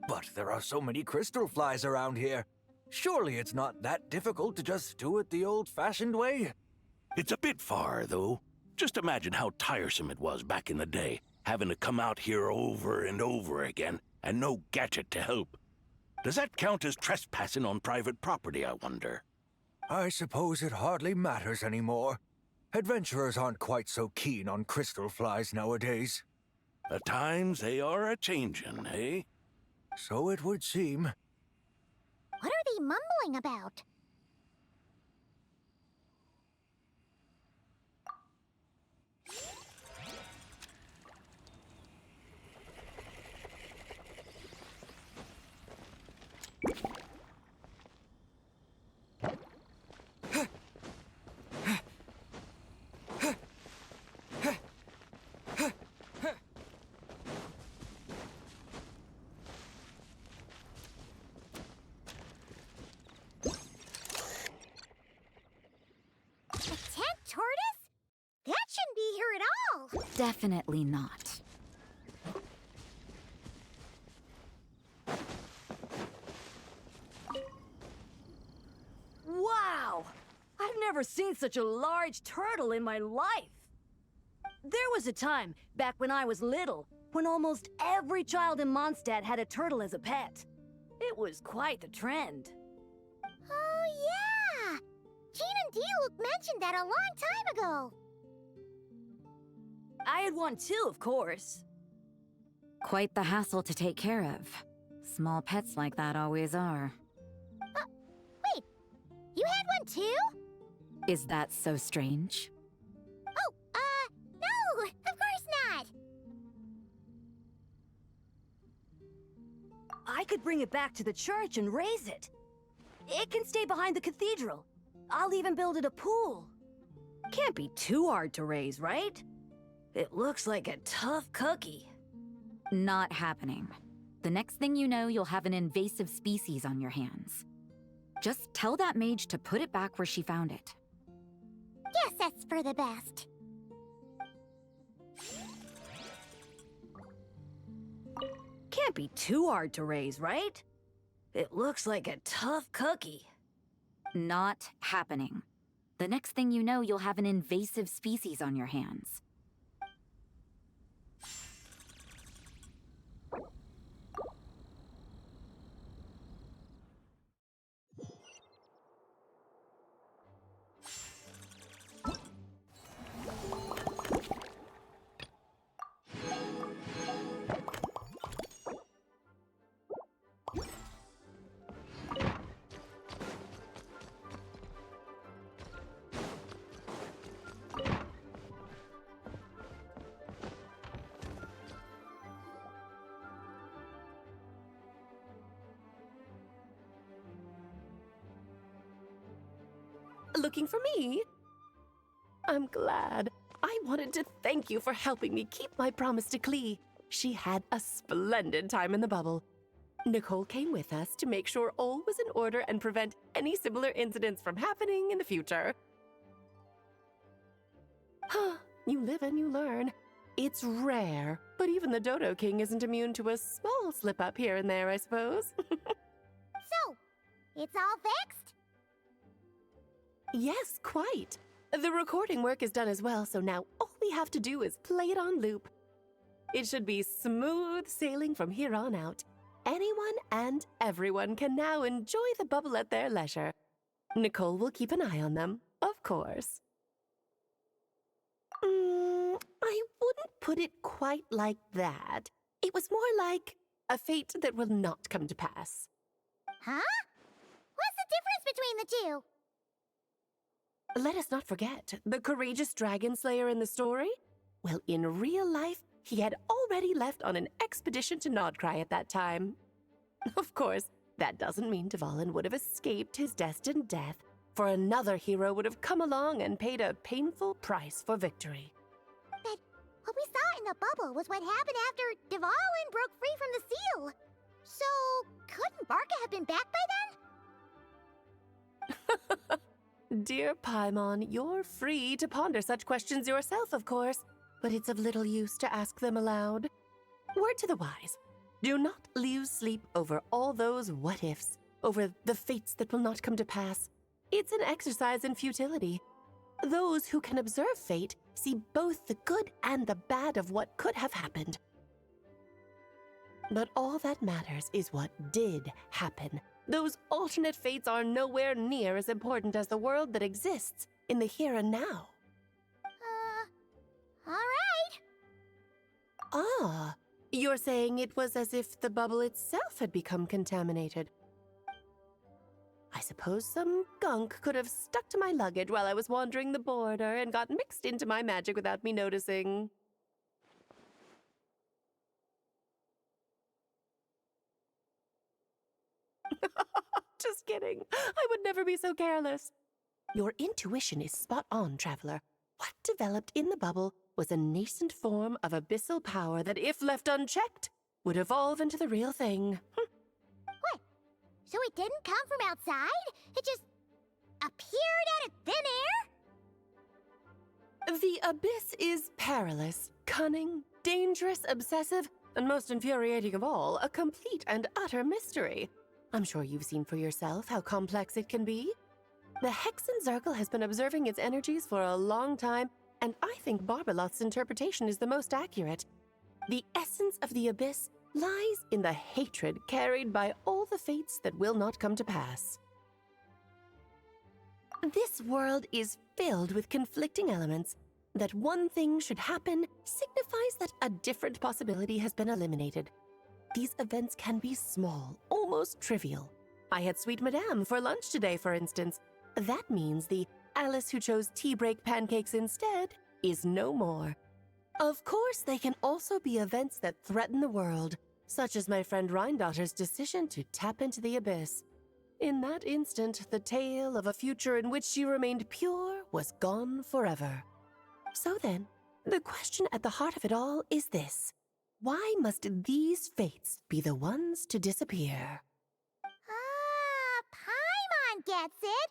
But there are so many crystal flies around here. Surely it's not that difficult to just do it the old-fashioned way? It's a bit far, though. Just imagine how tiresome it was back in the day, having to come out here over and over again, and no gadget to help. Does that count as trespassing on private property, I wonder? I suppose it hardly matters anymore. Adventurers aren't quite so keen on crystal flies nowadays. At times they are a-changin', eh? So it would seem. What are they mumbling about? Definitely not. Wow! I've never seen such a large turtle in my life. There was a time, back when I was little, when almost every child in Mondstadt had a turtle as a pet. It was quite the trend. Oh, yeah! Jean and D-Luke mentioned that a long time ago. I had one too, of course. Quite the hassle to take care of. Small pets like that always are. Wait, you had one too? Is that so strange? Oh, no, of course not. I could bring it back to the church and raise it. It can stay behind the cathedral. I'll even build it a pool. Can't be too hard to raise, right? It looks like a tough cookie. Not happening. The next thing you know, you'll have an invasive species on your hands. Just tell that mage to put it back where she found it. Guess that's for the best. Can't be too hard to raise, right? It looks like a tough cookie. Not happening. The next thing you know, you'll have an invasive species on your hands. Looking for me? I'm glad. I wanted to thank you for helping me keep my promise to Klee. She had a splendid time in the bubble. Nicole came with us to make sure all was in order and prevent any similar incidents from happening in the future. You live and you learn. It's rare, but even the Dodo King isn't immune to a small slip-up here and there, I suppose. So, it's all fixed? Yes, quite. The recording work is done as well, so now all we have to do is play it on loop. It should be smooth sailing from here on out. Anyone and everyone can now enjoy the bubble at their leisure. Nicole will keep an eye on them, of course. I wouldn't put it quite like that. It was more like a fate that will not come to pass. Huh? What's the difference between the two? Let us not forget the courageous dragon slayer in the story. Well, in real life, he had already left on an expedition to Nodcry at that time. Of course, that doesn't mean Dvalin would have escaped his destined death, for another hero would have come along and paid a painful price for victory. But what we saw in the bubble was what happened after Dvalin broke free from the seal. So, couldn't Barca have been back by then? Dear Paimon, you're free to ponder such questions yourself, of course, but it's of little use to ask them aloud. Word to the wise, do not lose sleep over all those what-ifs, over the fates that will not come to pass. It's an exercise in futility. Those who can observe fate see both the good and the bad of what could have happened. But all that matters is what did happen. Those alternate fates are nowhere near as important as the world that exists in the here and now. All right. Ah, you're saying it was as if the bubble itself had become contaminated. I suppose some gunk could have stuck to my luggage while I was wandering the border and got mixed into my magic without me noticing. Just kidding. I would never be so careless. Your intuition is spot on, Traveler. What developed in the bubble was a nascent form of abyssal power that, if left unchecked, would evolve into the real thing. What? So it didn't come from outside? It just appeared out of thin air? The abyss is perilous, cunning, dangerous, obsessive, and most infuriating of all, a complete and utter mystery. I'm sure you've seen for yourself how complex it can be. The Hexen Circle has been observing its energies for a long time, and I think Barbalot's interpretation is the most accurate. The essence of the abyss lies in the hatred carried by all the fates that will not come to pass. This world is filled with conflicting elements. That one thing should happen signifies that a different possibility has been eliminated. These events can be small, almost trivial. I had Sweet Madame for lunch today, for instance. That means the Alice who chose tea break pancakes instead is no more. Of course, they can also be events that threaten the world, such as my friend Rhindotter's decision to tap into the abyss. In that instant, the tale of a future in which she remained pure was gone forever. So then, the question at the heart of it all is this. Why must these fates be the ones to disappear? Paimon gets it.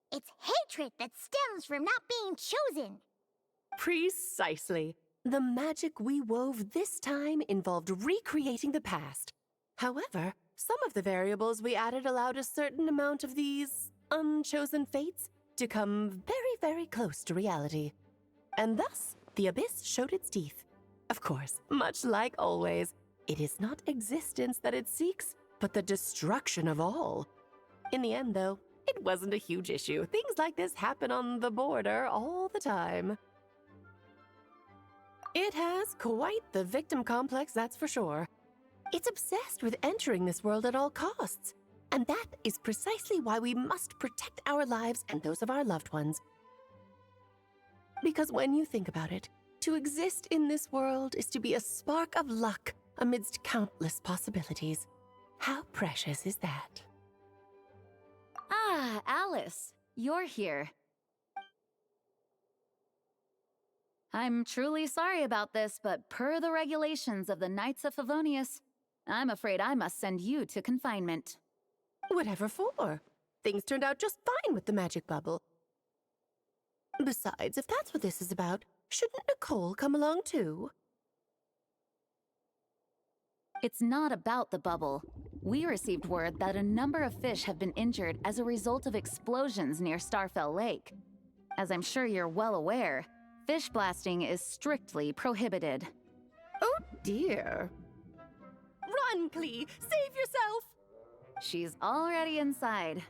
It's hatred that stems from not being chosen. Precisely. The magic we wove this time involved recreating the past. However, some of the variables we added allowed a certain amount of these unchosen fates to come very, very close to reality. And thus, the abyss showed its teeth. Of course, much like always, it is not existence that it seeks, but the destruction of all. In the end, though, it wasn't a huge issue. Things like this happen on the border all the time. It has quite the victim complex, that's for sure. It's obsessed with entering this world at all costs. And that is precisely why we must protect our lives and those of our loved ones. Because when you think about it, to exist in this world is to be a spark of luck amidst countless possibilities. How precious is that? Ah, Alice, you're here. I'm truly sorry about this, but per the regulations of the Knights of Favonius, I'm afraid I must send you to confinement. Whatever for? Things turned out just fine with the magic bubble. Besides, if that's what this is about, shouldn't Nicole come along too? It's not about the bubble. We received word that a number of fish have been injured as a result of explosions near Starfell Lake. As I'm sure you're well aware, fish blasting is strictly prohibited. Oh dear. Run, Clee! Save yourself! She's already inside.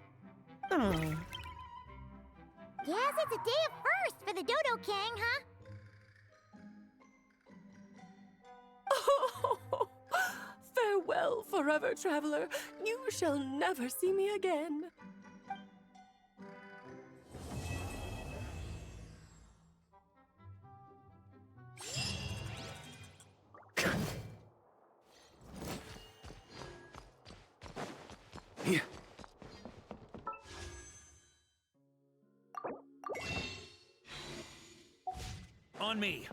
Guess it's a day of first for the Dodo King, huh? Oh, farewell, forever, traveler. You shall never see me again. On me.